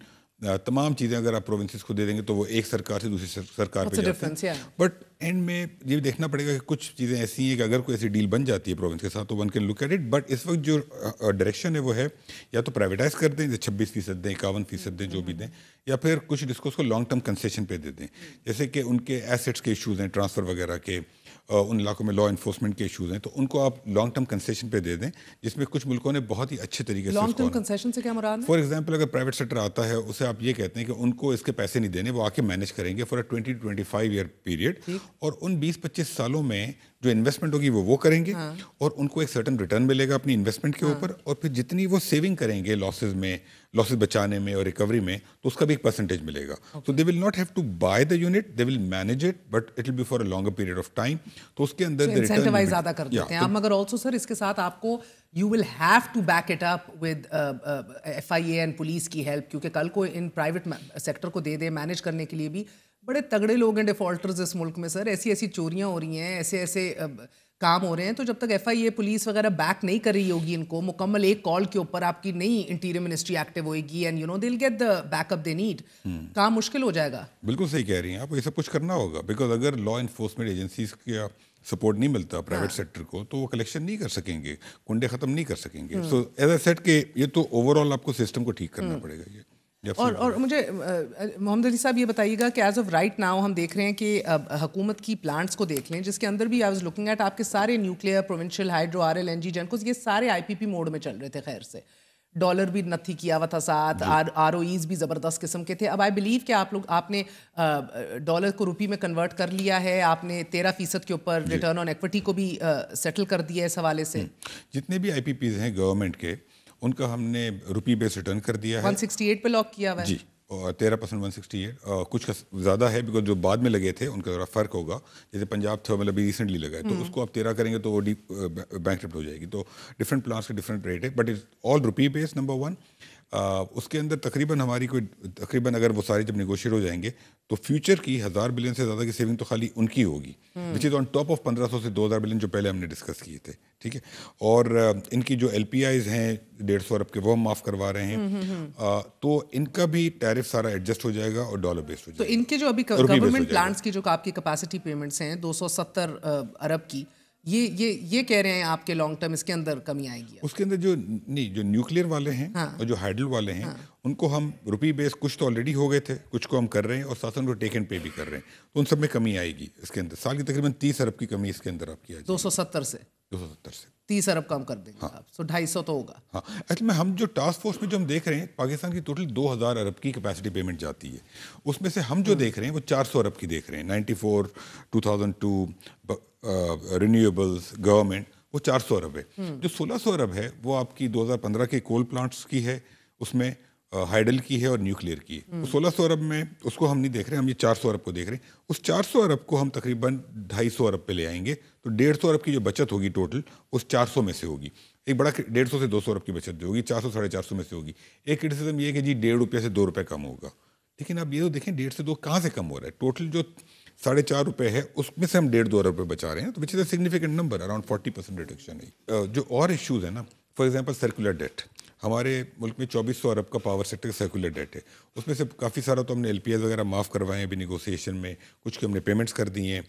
تمام چیزیں اگر آپ پروونسز کو دے دیں گے تو وہ ایک سرکار سے دوسری سرکار پہ جاتے ہیں. بٹ اینڈ میں یہ دیکھنا پڑے گا کہ کچھ چیزیں ایسی ہیں کہ اگر کوئی ایسی ڈیل بن جاتی ہے پروونس کے ساتھ تو one can look at it. But اس وقت جو ڈائریکشن ہے وہ ہے یا تو پرائیویٹائز کر دیں، 26% دیں، 51% دیں، جو بھی دیں، یا پھر کچھ ڈسکوس کو لانگ ٹرم کنسیشن پہ دے دیں. جیسے کہ ان کے ایسیٹس کے ایشوز ہیں، ٹرانسفر وغیرہ کے، ان علاقوں میں لا انفورسمنٹ کے ایشوز ہیں، تو ان کو آپ لانگ ٹرم کنسیشن پہ دے دیں، جس میں کچھ ملکوں نے بہت ہی اچھے طریقے سے. لانگ ٹرم کنسیشن سے کیا مراد ہے؟ فار ایگزامپل اگر پرائیویٹ سیکٹر آتا ہے اسے آپ یہ کہتے ہیں کہ ان کو اس کے پیسے نہیں دینے، وہ آ کے مینیج کریں گے for a 20 to 25 year period, اور ان 20-25 سالوں میں جو انویسٹمنٹ ہوگی وہ کریں گے، اور ان کو ایک سرٹن ریٹرن ملے گا اپنی انویسٹمنٹ کے اوپر، اور پھر جتنی وہ سیونگ کریں گے لاسز بچانے میں اور ریکوری میں، تو اس کا بھی ایک پرسنٹیج ملے گا. تو they will not have to buy the unit, they will manage it, but it will be for a longer period of time. تو اس کے اندر انسینٹیوائز زیادہ کر دیتے ہیں آپ. مگر آلسو سر اس کے ساتھ آپ کو you will have to back it up with FIA and police کی ہیلپ، کیونکہ کل کو ان پرائیویٹ سیکٹر کو دے دیں مینیج کرنے کے لیے بھی بڑے تگڑے لوگ ہیں ڈیفالٹرز اس ملک میں سر. ایسی چوریاں ہو رہی ہیں، ایسے کام ہو رہے ہیں. تو جب تک FIA پولیس وغیرہ بیک نہیں کر رہی ہوگی ان کو مکمل ایک کال کے اوپر، آپ کی نئی انٹیریئر منسٹری ایکٹیو ہوئے گی and you know they will get the back up they need, کام مشکل ہو جائے گا. بالکل صحیح کہہ رہی ہیں آپ. یہ سب کچھ کرنا ہوگا بیکاز اگر لا انفورسمنٹ ایجنسیز کا سپورٹ نہیں ملتا پرائیویٹ سیکٹر کو تو وہ کلیکشن نہیں کر سکیں گے، کنڈے ختم نہیں کر سکیں گے. سو ایز اے سیٹ کہ یہ تو اوور آل آپ کو سسٹم کو ٹھیک کرنا پڑے گا. یہ اور مجھے محمد علی صاحب یہ بتائیے گا کہ ایز آف رائٹ ناؤ ہم دیکھ رہے ہیں کہ حکومت کی پلانٹس کو دیکھ لیں، جس کے اندر بھی آئی واز لوکنگ ایٹ آپ کے سارے nuclear, provincial, hydro, RLNG، GENCOs, یہ سارے IPP موڈ میں چل رہے تھے. خیر سے ڈالر بھی نتھی کیا ہوا تھا ساتھ، ROEs بھی زبردست قسم کے تھے. اب آئی بلیو کہ آپ نے ڈالر کو روپی میں کنورٹ کر لیا ہے، آپ نے 13% کے اوپر ریٹرن آن ایکوٹی کو بھی سیٹل کر دیا ہے اس حوالے سے. جتنے بھی IPPs ہیں گورنمنٹ کے ان کا ہم نے روپی بیس ریٹرن کر دیا ہے. 168 پہ لاک کیا ہوا ہے. جی، 13% 168. کچھ کا زیادہ ہے بیکاز جو بعد میں لگے تھے ان کا ذرا فرق ہوگا. جیسے پنجاب تھرمل ابھی ریسنٹلی لگا ہے، تو اس کو آپ 13 کریں گے تو وہ بینکرپٹ ہو جائے گی. تو ڈفرینٹ پلانس کے ڈفرینٹ ریٹ ہے، but it's all rupee base. Number 1 اس کے اندر تقریباً اگر وہ سارے جب نیگوشیٹ ہو جائیں گے تو فیوچر کی 1000 بلین سے زیادہ کی سیونگ تو خالی ان کی ہوگی، وچ از آن ٹاپ آف 1500 سے 2000 بلین جو پہلے ہم نے ڈسکس کیے تھے. ٹھیک ہے. اور ان کی جو LPIs ہیں 150 ارب کے وہ ہم معاف کروا رہے ہیں. تو ان کا بھی ٹیرف سارا ایڈجسٹ ہو جائے گا اور ڈالر بیسڈ ہو جائے گا. تو ان کے جو ابھی گورنمنٹ پلانٹس کی جو آپ کی کیپیسٹی پیمنٹس ہیں 270 ارب کی، یہ کہہ رہے ہیں آپ کے لانگ ٹرم اس کے اندر کمی آئے گی. اس کے اندر جو نیوکلیئر والے ہیں اور جو ہائیڈل والے ہیں ان کو ہم روپی بیس کچھ تو آلریڈی ہو گئے تھے, کچھ کو ہم کر رہے ہیں اور ساتھ ان کو ٹیک اینڈ پے بھی کر رہے ہیں, تو ان سب میں کمی آئے گی اس کے اندر. سال کی تقریباً 30 ارب کی کمی اس کے اندر آپ کی آئے گی. 270 سے 30 ارب کم کر دیں گے آپ, سو 250 تو ہوگا. ہاں اصل میں ہم جو ٹاسک فورس میں جو ہم دیکھ رہے ہیں پاکستان کی ٹوٹل 2000 ارب کی کیپیسٹی پیمنٹ جاتی ہے, اس میں سے ہم جو دیکھ رہے ہیں وہ 400 ارب کی دیکھ رہے ہیں. 94 2002 رینیویبلز گورنمنٹ وہ 400 ارب ہے. جو 1600 ارب ہے وہ آپ کی 2015 کے کول پلانٹس کی ہے, اس میں ہائیڈل کی ہے اور نیوکلیئر کی ہے. 1600 ارب میں اس کو ہم نہیں دیکھ رہے, ہم یہ 400 ارب کو دیکھ رہے ہیں. اس 400 ارب کو ہم تقریباً 250 ارب پہ لے آئیں گے تو 150 ارب کی جو بچت ہوگی ٹوٹل اس 400 میں سے ہوگی. ایک بڑا 150 سے 200 ارب کی بچت جو ہوگی 400 450 میں سے ہوگی. ایک کرٹیسزم یہ ہے کہ جی 1.5 روپے سے 2 روپے کم ہوگا, لیکن اب یہ تو دیکھیں 1.5 سے 2 کہاں سے کم ہو رہا ہے. ٹوٹل جو 4.5 روپے ہے اس میں سے ہم 1.5-2 روپے بچا رہے ہیں, تو which is a significant number, around 40% reduction ہے. جو اور ایشوز ہیں نا, فار ایگزامپل سرکولر ڈیٹ, ہمارے ملک میں 2400 ارب کا پاور سیکٹر کا سرکولر ڈیٹ ہے. اس میں سے کافی سارا تو ہم نے ایل پی ایس وغیرہ معاف کروائے ہیں ابھی نیگوسیشن میں, کچھ کے ہم نے پیمنٹس کر دی ہیں,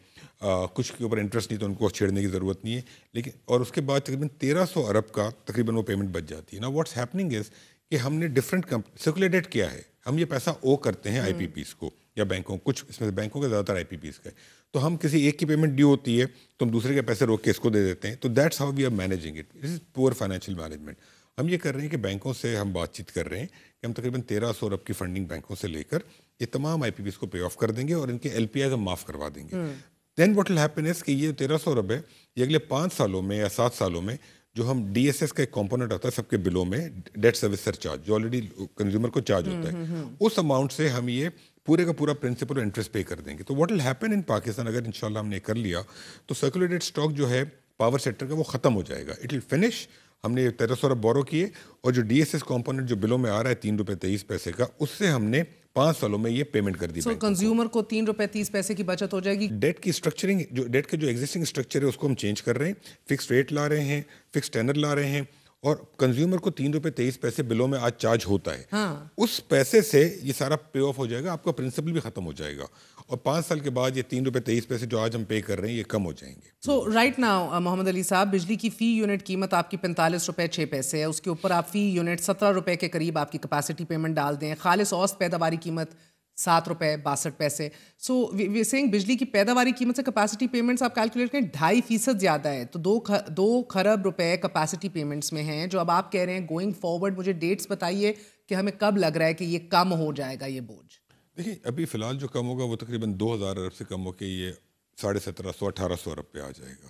کچھ کے اوپر انٹرسٹ نہیں تو ان کو چھیڑنے کی ضرورت نہیں ہے. لیکن اور اس کے بعد تقریباً 1300 ارب کا تقریباً وہ پیمنٹ بچ جاتی ہے. نا واٹس ہیپننگ از کہ ہم نے ڈفرینٹ سرکولر ڈیٹ کیا ہے, ہم یہ پیسہ او کرتے ہیں آئی پی پیز کو یا بینکوں, کچھ اس میں سے بینکوں کے زیادہ تر آئی پی پیز کا ہے, تو ہم کسی ایک کی پیمنٹ ڈیو ہوتی ہے تو ہم دوسرے کے پیسے روک کے اس کو دے دیتے ہیں. تو that's how we are managing it. This is poor financial management. ہم یہ کر رہے ہیں کہ بینکوں سے ہم بات چیت کر رہے ہیں کہ ہم تقریباً 1300 ارب کی فنڈنگ بینکوں سے لے کر یہ تمام آئی پی پیز کو پے آف کر دیں گے اور ان کے ایل پی آئیز ہم معاف کروا دیں گے. دین واٹ ول ہیپن از کہ یہ 1300 ارب ہے یہ اگلے 5 سالوں میں یا 7 سالوں میں جو ہم ڈی ایس ایس کا ایک کمپوننٹ آتا ہے سب کے بلوں میں, ڈیٹ سروس سر چارج جو آلریڈی کنزیومر کو چارج ہوتا ہے, اس اماؤنٹ سے ہم یہ پورے کا پورا پرنسپل اور انٹرسٹ پے کر دیں گے. تو what will happen in Pakistan, اگر انشاءاللہ ہم نے کر لیا تو سرکولیٹڈ اسٹاک جو ہے پاور سیکٹر کا وہ ختم ہو جائے گا. It will finish. ہم نے 1300 ارب بورو کیے اور جو ڈی ایس ایس کمپوننٹ جو بلوں میں آ رہا ہے 3 روپے 23 پیسے کا, اس سے ہم نے 5 سالوں میں یہ پیمنٹ کر دی. سو کنزیومر کو 3 روپے 30 پیسے کی بچت ہو جائے گی. ڈیٹ کی اسٹرکچرنگ, جو ڈیٹ کے جو ایگزسٹنگ اسٹرکچر ہے اس کو ہم چینج کر رہے ہیں, فکس ریٹ لا رہے ہیں, فکس ٹینر لا رہے ہیں, اور کنزیومر کو 3 روپے 23 پیسے بلوں میں آج چارج ہوتا ہے. اس پیسے سے یہ سارا پے آف ہو جائے گا, آپ کا پرنسپل بھی ختم ہو جائے گا, اور 5 سال کے بعد یہ 3 روپے 23 پیسے جو آج ہم پے کر رہے ہیں یہ کم ہو جائیں گے. سو رائٹ ناؤ محمد علی صاحب, بجلی کی فی یونٹ قیمت آپ کی 45 روپے 6 پیسے ہے, اس کے اوپر آپ فی یونٹ 17 روپے کے قریب آپ کی کیپیسٹی پیمنٹ ڈال دیں. خالص اوسط پیداواری قیمت 7 روپے 62 پیسے. سو وی سینگ بجلی کی پیداواری قیمت سے کیپیسٹی پیمنٹس آپ کیلکولیٹ کریں 2.5% زیادہ ہے, تو 2 کھرب روپے کیپیسٹی پیمنٹس میں ہیں, جو اب آپ کہہ رہے ہیں گوئنگ فارورڈ. مجھے ڈیٹس بتائیے کہ ہمیں کب لگ رہا ہے کہ یہ کم ہو جائے گا یہ بوجھ. دیکھیے ابھی فی الحال جو کم ہوگا وہ تقریباً 2000 ارب سے کم ہو کے یہ 1750-1800 ارب پہ آ جائے گا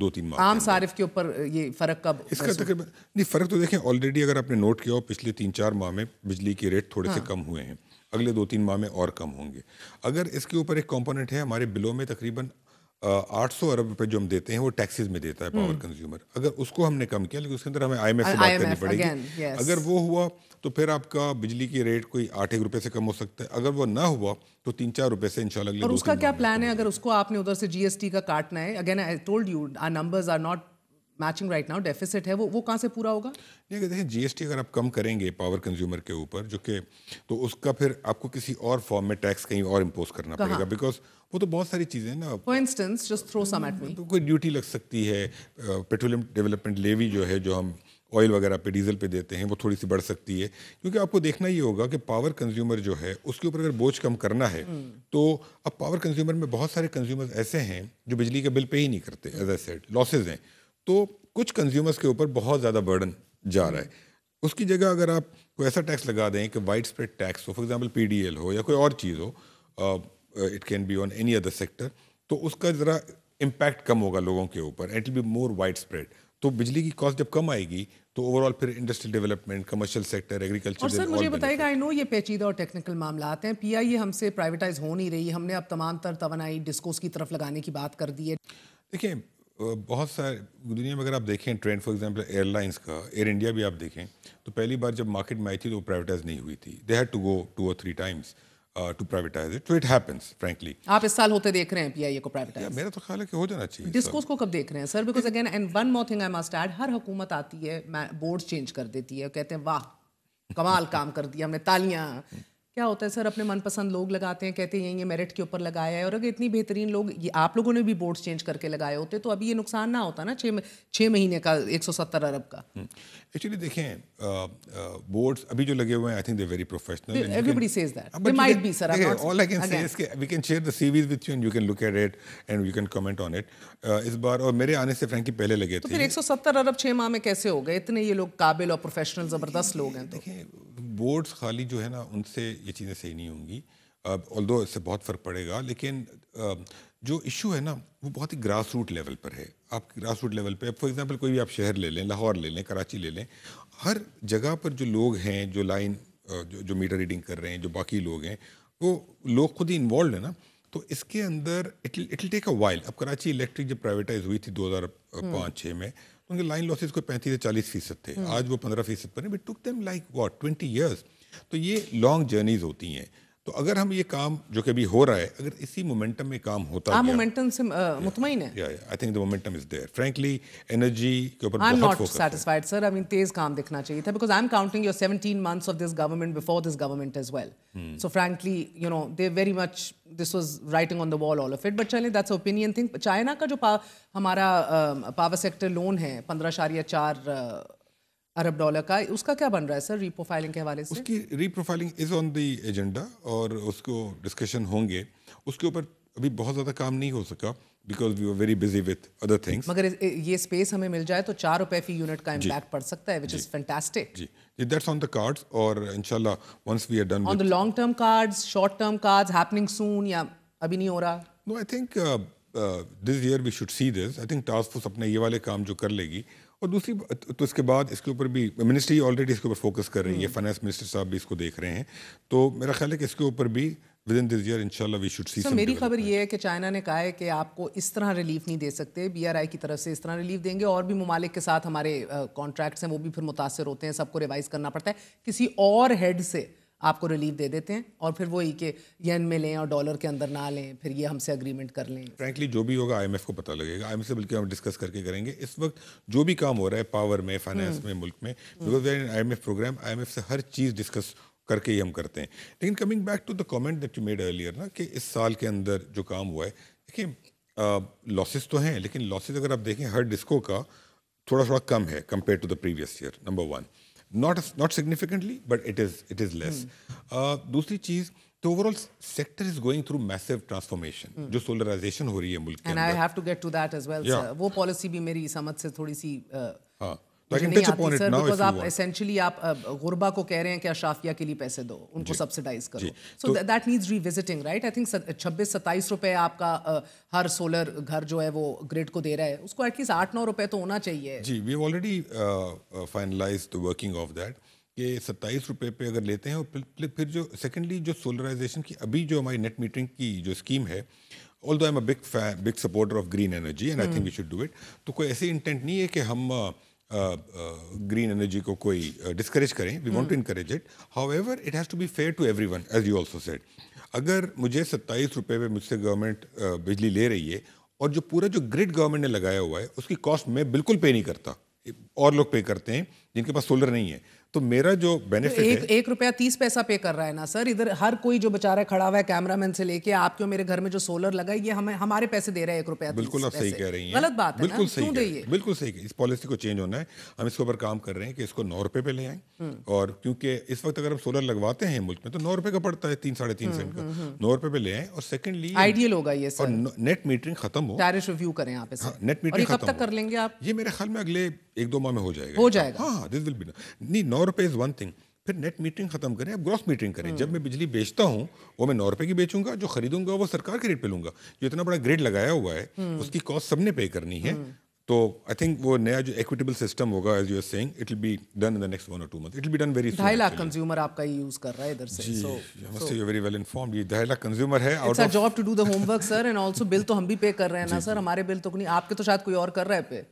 2-3 ماہ. عام صارف کے اوپر یہ فرق کب اس کا تقریباً نہیں فرق تو دیکھیں آلریڈی اگر آپ نے نوٹ کیا ہو پچھلے 3-4 ماہ میں بجلی کے ریٹ تھوڑے سے کم ہوئے ہیں, اگلے 2-3 ماہ میں اور کم ہوں گے. اگر اس کے اوپر ایک کمپوننٹ ہے ہمارے بلوں میں تقریباً 800 ارب روپے جو ہم دیتے ہیں وہ ٹیکسز میں دیتا ہے پاور کنزیومر, اگر اس کو ہم نے کم کیا لیکن اس کے اندر ہمیں آئی ایم ایف سے بات کرنی پڑے گی. اگر وہ ہوا تو پھر آپ کا بجلی کی ریٹ کوئی 8 روپے سے کم ہو سکتا ہے, اگر وہ نہ ہوا تو 3-4 روپے سے انشاءاللہ اگلے 2-3 اور اس کا کیا پلان ہے اگر اس کو آپ نے ادھر سے جی ایس ٹی کا کاٹنا ہے. Again I told you our numbers are not matching right now, deficit ہے, وہ کہاں سے پورا ہوگا؟ نہیں اگر دیکھیں جی ایس ٹی اگر آپ کم کریں گے پاور کنزیومر کے اوپر جو کہ تو اس کا پھر آپ کو کسی اور فارم میں ٹیکس کہیں اور امپوز کرنا پڑے گا, بیکاز وہ تو بہت ساری چیزیں ہیں نا. For instance just throw some at me, کوئی ڈیوٹی لگ سکتی ہے, پیٹرولیم ڈیولپمنٹ لیوی جو ہے جو ہم آئل وغیرہ پہ ڈیزل پہ دیتے ہیں وہ تھوڑی سی بڑھ سکتی ہے, کیونکہ آپ کو دیکھنا یہ ہوگا کہ پاور کنزیومر جو ہے اس کے اوپر اگر بوجھ کم کرنا ہے تو اب پاور کنزیومر میں بہت سارے کنزیومر ایسے ہیں جو بجلی کا بل پے ہی نہیں کرتے, ایز اے سیڈ لاسز ہیں, تو کچھ کنزیومرس کے اوپر بہت زیادہ برڈن جا رہا ہے. اس کی جگہ اگر آپ کوئی ایسا ٹیکس لگا دیں کہ وائڈ اسپریڈ ٹیکس ہو, for example P D L ہو یا کوئی اور چیز ہو, it can be on any other sector, تو اس کا ذرا امپیکٹ کم ہوگا لوگوں کے اوپر, it will be more widespread. تو بجلی کی کاسٹ جب کم آئے گی تو اوور آل پھر industrial development, commercial sector, agriculture. اور سر مجھے بتائے گا, آئی نو یہ پیچیدہ اور ٹیکنیکل معاملات ہیں, پی آئی اے ہم سے پرائیویٹائز ہو نہیں رہی, ہم نے اب تمام تر توانائی ڈسکوز کی طرف لگانے کی بات کر دی ہے. دیکھیں بہت سارے دنیا میں اگر آپ دیکھیں trend, for example airlines کا, ایئر انڈیا بھی آپ دیکھیں تو پہلی بار جب مارکیٹ میں آئی تھی تو وہ پرائیویٹائز نہیں ہوئی تھی. They had to go 2 or 3 times to privatize it, so it happens frankly. آپ اس سال ہوتے دیکھ رہے ہیں پی آئی اے کو پرائیویٹائز؟ میرا تو خیال ہے کہ ہو جانا چاہیے. ڈسکوز کو کب دیکھ رہے ہیں sir? Because again and one more thing I must add, ہر حکومت آتی ہے بورڈ چینج کر دیتی ہے, کہتے ہیں واہ کمال کام کر دیا ہم نے, تالیاں, کیا ہوتا ہے سر, اپنے من پسند لوگ لگاتے ہیں, کہتے ہیں یہ میرٹ کے اوپر لگایا ہے, اور اگر اتنی بہترین لوگ, یہ آپ لوگوں نے بھی بورڈز چینج کر کے لگائے ہوتے تو ابھی یہ نقصان نہ ہوتا نا 6 مہینے کا 170 ارب کا. ایکچولی دیکھیں بورڈز ابھی جو لگے ہوئے ہیں, I think they're very professional. Everybody says that. They might be, sir. All I can say is کہ we can share the CVs with you and you can look at it and you can comment on it. اس بار اور میرے آنے سے فرینکلی پہلے لگے تھے. تو پھر 170 ارب 6 ماہ میں کیسے ہو گئے؟ اتنے یہ لوگ قابل اور پروفیشنل زبردست لوگ ہیں. دیکھیں بورڈز خالی جو ہے نا ان سے یہ چیزیں صحیح نہیں ہوں گی, although اس سے بہت فرق پڑے گا, لیکن جو ایشو ہے نا وہ بہت ہی گراس روٹ لیول پر ہے. آپ گراس روٹ لیول پہ فار ایگزامپل کوئی بھی آپ شہر لے لیں, لاہور لے لیں, کراچی لے لیں, ہر جگہ پر جو لوگ ہیں, جو لائن جو میٹر ریڈنگ کر رہے ہیں, جو باقی لوگ ہیں, وہ لوگ خود ہی انوالوڈ ہیں نا. تو اس کے اندر it will take a while. اب کراچی الیکٹرک جب پرائیویٹائز ہوئی تھی 2005-6 میں, ان کے لائن لاسز کوئی 35 سے 40% تھے, آج وہ 15% پر ہیں. But took them like what 20 years. تو یہ لانگ جرنیز ہوتی ہیں. تو اگر ہم یہ کام جو کہ ابھی ہو رہا ہے, اگر اسی مومنٹم میں کام ہوتا ہے, آپ مومنٹم سے مطمئن ہیں؟ I think the momentum is there. Frankly, energy کے اوپر I'm بہت not focus ہے. satisfied, sir. I mean, تیز کام دکھنا چاہیے تھا, because I'm counting your 17 months of this government before this government as well. So frankly, you know, they very much, this was writing on the wall, all of it. But چلیں, that's opinion thing. چائنا کا جو ہمارا پاور سیکٹر لون ہے 15.4 ارب ڈالر کا, اس کا کیا بن رہا ہے سر ری پروفائلنگ کے حوالے سے؟ اس کی ری profiling is on the agenda اور اس کو ڈسکشن ہوں گے. اس کے اوپر ابھی بہت زیادہ کام نہیں ہو سکا because we are very busy with other things. مگر یہ اسپیس ہمیں مل جائے تو 4 روپے فی یونٹ کا امپیکٹ پڑ سکتا ہے, وچ از فینٹاسٹک. جی دیٹس آن دی کارڈز, اور انشاءاللہ once we are done on the long term cards, short term cards happening soon, یا ابھی نہیں ہو رہا؟ No, I think this year we should see this. I think task force اپنے یہ والے کام جو کر لے گی, اور دوسری تو اس کے بعد اس کے اوپر بھی منسٹری آلریڈی اس کے اوپر فوکس کر رہی ہے, فائنانس منسٹر صاحب بھی اس کو دیکھ رہے ہیں. تو میرا خیال ہے کہ اس کے اوپر بھی ود ان دس ایئر انشاءاللہ وی شوڈ سی. میری خبر یہ ہے کہ چائنا نے کہا ہے کہ آپ کو اس طرح ریلیف نہیں دے سکتے, بی آر آئی کی طرف سے اس طرح ریلیف دیں گے, اور بھی ممالک کے ساتھ ہمارے کانٹریکٹس ہیں وہ بھی پھر متاثر ہوتے ہیں, سب کو ریوائز کرنا پڑتا ہے, کسی اور ہیڈ سے آپ کو ریلیف دے دیتے ہیں, اور پھر وہی کہ ین میں لیں اور ڈالر کے اندر نہ لیں, پھر یہ ہم سے اگریمنٹ کر لیں. فرینکلی جو بھی ہوگا IMF کو پتہ لگے گا. IMF سے بلکہ ہم ڈسکس کر کے کریں گے. اس وقت جو بھی کام ہو رہا ہے پاور میں, فائنانس میں, ملک میں, because we are in IMF programme, IMF سے ہر چیز ڈسکس کر کے ہی ہم کرتے ہیں. لیکن coming back to the comment that you made earlier نا, کہ اس سال کے اندر جو کام ہوا ہے, دیکھیں لاسز تو ہیں, لیکن لاسز اگر آپ دیکھیں ہر ڈسکو کا تھوڑا کم ہے compare to the previous year, number 1. Not significantly, but it is less. دوسری چیز, تو overall sector is going through massive transformation, جو سولرائزیشن ہو رہی ہے ملک کے اندر. And I have to get to that as well, sir. وہ پالیسی بھی میری سمجھ سے تھوڑی سی because آپ essentially آپ غربا کو کہہ رہے ہیں کہ اشرافیہ کے لیے پیسے دو, ان کو سبسڈائز کرو. So that needs revisiting, right? I think 26-27 روپے آپ کا ہر سولر گھر جو ہے وہ گریڈ کو دے رہا ہے, اس کو ایٹ لیسٹ 8-9 روپے تو ہونا چاہیے. جی we have already finalised the working of that, کہ 27 روپے پہ اگر لیتے ہیں, اور پھر جو سیکنڈلی جو سولرائزیشن کی ابھی جو ہماری نیٹ میٹرنگ کی جو اسکیم ہے, although I'm a big supporter of green energy and I think we should do it, تو کوئی ایسی انٹینٹ نہیں ہے کہ ہم گرین انرجی کو کوئی ڈسکریج کریں. We want to encourage it, however it has to be fair to everyone, as you also said. اگر مجھے 27 روپے پہ مجھ سے گورنمنٹ بجلی لے رہی ہے, اور جو پورا جو گریڈ گورنمنٹ نے لگایا ہوا ہے اس کی کاسٹ میں بالکل پے نہیں کرتا, اور لوگ پے کرتے ہیں جن کے پاس سولر نہیں ہے, تو میرا جو بینیفٹ ہے 1 روپیہ 30 پیسہ پے کر رہا ہے نا سر. ادھر ہر کوئی جو بیچارہ کھڑا ہوا ہے کیمرہ مین سے لے کے آپ کے میرے گھر میں جو سولر لگا ہے, یہ ہمارے پیسے دے رہا ہے 1 روپیہ 30 پیسے. بالکل آپ صحیح کہہ رہی ہیں, غلط بات ہے, بالکل صحیح, بالکل صحیح. اس پالیسی کو چینج ہونا ہے, ہم اس کے اوپر کام کر رہے ہیں کہ اس کو 9 روپے پہ لے آئیں. اور کیونکہ اس وقت اگر ہم سولر لگواتے ہیں ملک میں تو 9 روپے کا پڑتا ہے, 3-3.5 سینٹ کا, 9 روپے پہ لے آئیں. اور سیکنڈلی آئیڈیل ہوگا یہ سر, نیٹ میٹرنگ ختم ہو, ٹیرف ریویو کریں آپ اسے. نیٹ میٹرنگ کب تک کر لیں گے آپ؟ یہ میرے خیال میں اگلے 1-2 ماہ میں ہو جائے گا. ہاں دس ول بی نہیں, 9 روپے از ون تھنگ. پھر نیٹ میٹرنگ ختم کریں, اب گراس میٹرنگ کریں. جب میں بجلی بیچتا ہوں وہ میں 9 روپے کی بیچوں گا, جو خریدوں گا وہ سرکار کے ریٹ پہ لوں گا. جو اتنا بڑا گریڈ لگایا ہوا ہے اس کی کاسٹ سب نے پے کرنی ہے. تو آئی تھنک وہ نیا جو ایکویٹیبل سسٹم ہوگا, as you are seeing, it will be done in the next 1 or 2 months. It will be done very soon. 2.5 lakh consumer آپ کا یوز کر رہا ہے ادھر سے. So you very well informed. یہ 2.5 لاکھ کنزیومر ہے. It's a job to do the home work sir, and also bill تو ہم بھی پے کر رہے ہیں نا سر. ہمارے بل تو نہیں, آپ کے تو شاید کوئی اور کر رہا ہے پے.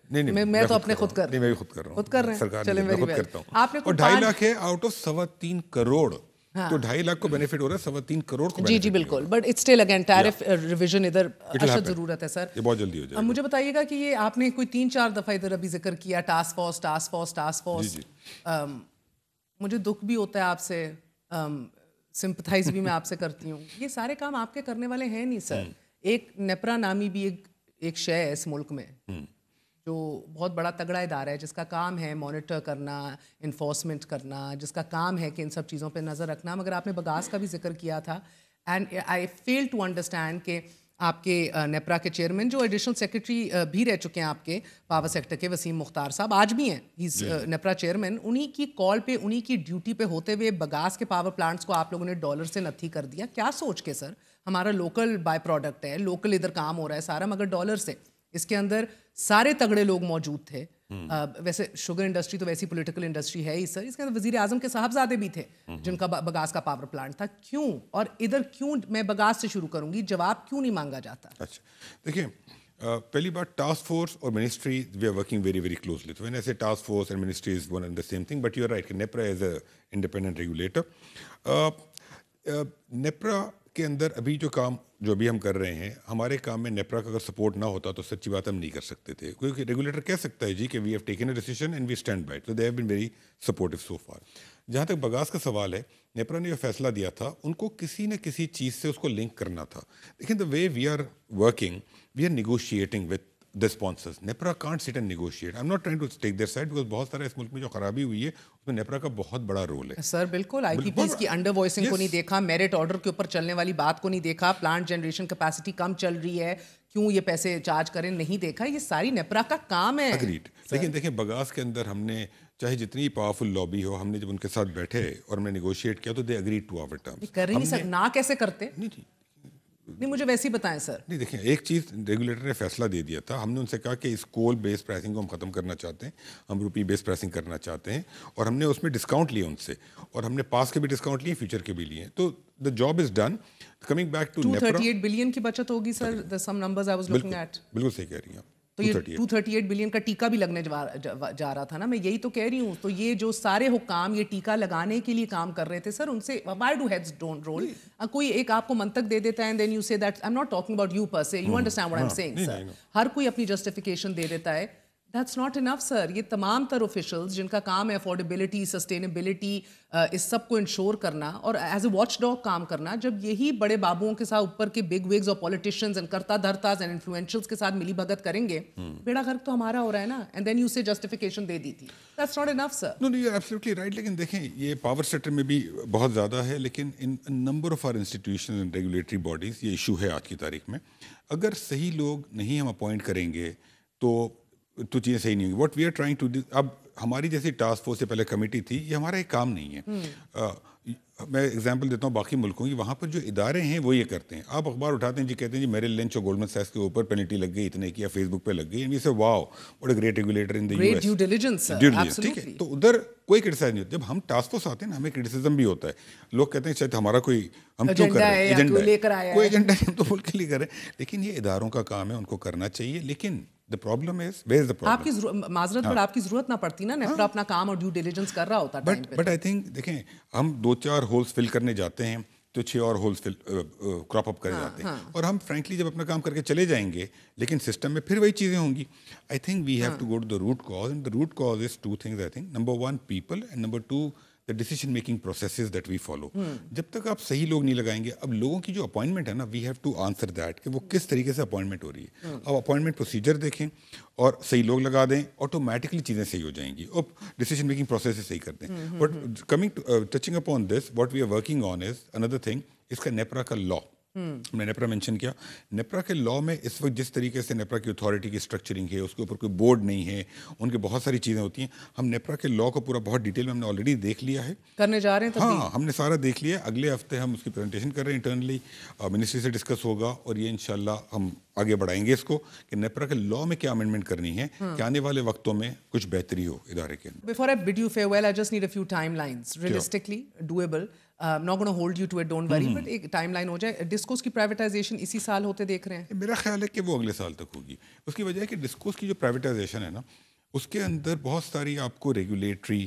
میں تو اپنے خود کر رہا ہوں. میں خود کر رہا ہوں. خود کر رہے ہیں, چلیں ویری ویل. آپ نے 2.5 لاکھ ہے آؤٹ آف 3.25 کروڑ, تو 2.5 لاکھ کو بینیفٹ ہو رہا ہے, 3.25 کروڑ کو. جی جی بالکل, but it's still again tariff revision ادھر اشد ضرورت ہے سر. یہ بہت جلدی ہو جائے گا. اب مجھے بتائیے گا کہ یہ آپ نے کوئی 3-4 دفعہ ادھر ابھی ذکر کیا ٹاسک فورس. مجھے دکھ بھی ہوتا ہے آپ سے, سمپتھائز بھی میں آپ سے کرتی ہوں. یہ سارے کام آپ کے کرنے والے ہیں نہیں سر. ایک نیپرا نامی بھی ایک شے ہے اس ملک میں جو بہت بڑا تگڑا ادارہ ہے جس کا کام ہے مانیٹر کرنا, انفورسمنٹ کرنا, جس کا کام ہے کہ ان سب چیزوں پہ نظر رکھنا. مگر آپ نے بگاس کا بھی ذکر کیا تھا and I fail to understand کہ آپ کے نیپرا کے چیئرمین جو ایڈیشنل سیکرٹری بھی رہ چکے ہیں آپ کے پاور سیکٹر کے, وسیم مختار صاحب آج بھی ہیں, ہیز نیپرا چیئرمین, انہی کی کال پہ انہی کی ڈیوٹی پہ ہوتے ہوئے بگاس کے پاور پلانٹس کو آپ لوگوں نے ڈالر سے نتھی کر دیا. کیا سوچ کے سر؟ ہمارا لوکل بائی پروڈکٹ ہے, لوکل ادھر کام ہو رہا ہے سارا, مگر ڈالر سے. اس کے اندر سارے تگڑے لوگ موجود تھے. ویسے شوگر انڈسٹری تو ویسی پولیٹیکل انڈسٹری ہے ہی سر. اس کے اندر وزیر اعظم کے صاحبزادے بھی تھے جن کا بگاس کا پاور پلانٹ تھا. کیوں اور ادھر کیوں؟ میں بگاس سے شروع کروں گی, جواب کیوں نہیں مانگا جاتا؟ اچھا دیکھیں, پہلی بات ٹاسک فورس اور ministry we are working very very closely. تو when I say task force and ministry is one and the same thing, but you are right کہ NEPRA as a independent regulator. NEPRA کے اندر ابھی جو کام جو بھی ہم کر رہے ہیں, ہمارے کام میں نیپرا کا اگر سپورٹ نہ ہوتا تو سچی بات ہم نہیں کر سکتے تھے. کیونکہ ریگولیٹر کہہ سکتا ہے جی کہ we have taken a decision and we stand by it, so they have been very supportive so far. جہاں تک بگاس کا سوال ہے, نیپرا نے جو فیصلہ دیا تھا ان کو کسی نہ کسی چیز سے اس کو لنک کرنا تھا. لیکن the way we are working, we are negotiating with the sponsors. NEPRA can't sit and negotiate. I'm not trying to take their side because بہت سارا اس ملک میں جو خرابی ہوئی ہے اس میں نیپرا کا بہت بڑا رول ہے. سر بالکل, آئی پی پیز کی انڈر وائسنگ کو نہیں دیکھا, میرٹ آرڈر کے اوپر چلنے والی بات کو نہیں دیکھا, پلانٹ جنریشن کیپیسٹی کم چل رہی ہے, کیوں یہ پیسے چارج کریں نہیں دیکھا. یہ ساری نیپرا کا کام ہے. اگریڈ. لیکن دیکھیں بگاس کے اندر ہم نے چاہے جتنی پاورفل لابی ہو, ہم نے جب ان کے ساتھ بیٹھے اور ہم نے نیگوشیٹ کیا تو دے اگریڈ ٹو آور ٹرمز. کر ہی نہیں سکتے نا, کیسے کرتے؟ نہیں مجھے ویسے ہی بتائیں سر. نہیں دیکھیں, ایک چیز ریگولیٹر نے فیصلہ دے دیا تھا. ہم نے ان سے کہا کہ اس کول بیس پرائسنگ کو ہم ختم کرنا چاہتے ہیں, ہم روپی بیس پرائسنگ کرنا چاہتے ہیں, اور ہم نے اس میں ڈسکاؤنٹ لیا ان سے, اور ہم نے پاس کے بھی ڈسکاؤنٹ لیے, فیوچر کے بھی لیے. تو the job is done. Coming back to NEPRA, 238 billion کی بچت ہوگی sir. Some numbers I was looking at. بالکل صحیح کہہ رہی ہیں. تو یہ 238 بلین کا ٹیکہ بھی لگنے جا رہا تھا نا, میں یہی تو کہہ رہی ہوں. تو یہ جو سارے حکام یہ ٹیکہ لگانے کے لیے کام کر رہے تھے سر, ان سے why do heads don't roll? کوئی ایک آپ کو منطق دے دیتا ہے and then you say that I'm not talking about you per se, you understand what I'm saying sir. ہر کوئی اپنی جسٹیفیکیشن دے دیتا ہے. That's not enough sir. یہ تمام تر officials جن کا کام ہے افورڈیبلٹی, سسٹینیبلٹی, اس سب کو انشور کرنا اور ایز اے واچ ڈاگ کام کرنا, جب یہی بڑے بابوؤں کے ساتھ اوپر کے بگ وگز اور پولیٹیشینز اینڈ کرتا دھرتاز اینڈ انفلوئنشلز کے ساتھ ملی بھگت کریں گے, بیڑا غرق تو ہمارا ہو رہا ہے نا. اینڈ دین یو سے جسٹیفیکیشن دے دی تھی. That's not enough sir. No, you're absolutely right. لیکن دیکھیں یہ پاور سیکٹر میں بھی بہت زیادہ ہے, لیکن ان number of our institutions and regulatory bodies یہ ایشو ہے آج کی تاریخ میں. اگر صحیح لوگ نہیں ہم اپوائنٹ کریں گے تو چیزیں صحیح نہیں ہوں گی. What we are trying to do, اب ہماری جیسی ٹاسک فورس سے پہلے کمیٹی تھی, یہ ہمارا ایک کام نہیں ہے. میں اگزامپل دیتا ہوں باقی ملکوں کی, وہاں پر جو ادارے ہیں وہ یہ کرتے ہیں. آپ اخبار اٹھاتے ہیں جی, کہتے ہیں جی میرے لنچ اور گولڈمن سیکس کے اوپر پینلٹی لگ گئی اتنے کی, یا فیس بک پہ لگ گئی, say wow what a great regulator in the U S. Due diligence. ٹھیک ہے, تو ادھر کوئی کرٹیسائز نہیں ہوتا. جب ہم ٹاسک فورس آتے ہیں نا, ہمیں کرٹیسزم بھی ہوتا ہے. لوگ کہتے ہیں شاید ہمارا کوئی, ہم کیوں کر رہے ہیں ایجنڈا, کوئی ایجنڈا ہم تو ملک کے لیے کر رہے ہیں, لیکن یہ اداروں کا کام ہے, ان کو کرنا چاہیے. لیکن the problem is, where is the problem? آپ کی معذرت پر آپ کی ضرورت نہ پڑتی نا, نیپرا اپنا کام اور ڈیو ڈیلیجنس کر رہا ہوتا ٹائم پہ. بٹ آئی تھنک دیکھیں, ہم 2-4 ہولز فل کرنے جاتے ہیں تو 6 اور ہولز کراپ اپ کرے جاتے ہیں, اور ہم فرینکلی جب اپنا کام کر کے چلے جائیں گے لیکن سسٹم میں پھر وہی چیزیں ہوں گی. I think we have to go to the root cause, and the root cause is 2 things. I think number 1 people, and number 2 the decision making processes that we follow. جب تک آپ صحیح لوگ نہیں لگائیں گے, اب لوگوں کی جو اپوائنٹمنٹ ہے نا, we have to answer that کہ وہ کس طریقے سے اپوائنٹمنٹ ہو رہی ہے. اب اپوائنٹمنٹ پروسیجر دیکھیں اور صحیح لوگ لگا دیں, آٹومیٹکلی چیزیں صحیح ہو جائیں گی, اور ڈیسیجن میکنگ پروسیس صحیح کر دیں. But coming touching upon this, what we are working on is another thing, اس کا نیپرا کا لا. ہم نے نیپرا مینشن کیا. نیپرا کے لا میں اس وقت جس طریقے سے نیپرا کی اتھارٹی کی اسٹرکچرنگ ہے, اس کے اوپر کوئی بورڈ نہیں ہے, ان کے بہت ساری چیزیں ہوتی ہیں. ہم نیپرا کے لا کو پورا بہت ڈیٹیل میں ہم نے آلریڈی دیکھ لیا ہے, کرنے جا رہے ہیں. ہاں ہم نے سارا دیکھ لیا. اگلے ہفتے ہم اس کی پریزنٹیشن کر رہے ہیں انٹرنلی, منسٹری سے ڈسکس ہوگا, اور یہ انشاءاللہ ہم آگے بڑھائیں گے اس کو کہ نیپرا کے لا میں کیا امینڈمنٹ کرنی ہے کہ آنے والے وقتوں میں کچھ بہتری ہو ادارے کے اندر. Before I bid you farewell, I just need a few timelines. Realistically doable. I'm not going to hold you to it, don't worry, but ایک ٹائم لائن ہو جائے. ڈسکوز کی پرائیویٹائزیشن اسی سال ہوتے دیکھ رہے ہیں. میرا خیال ہے کہ وہ اگلے سال تک ہوگی. اس کی وجہ ہے کہ ڈسکوز کی جو پرائیویٹائزیشن ہے نا, اس کے اندر بہت ساری آپ کو ریگولیٹری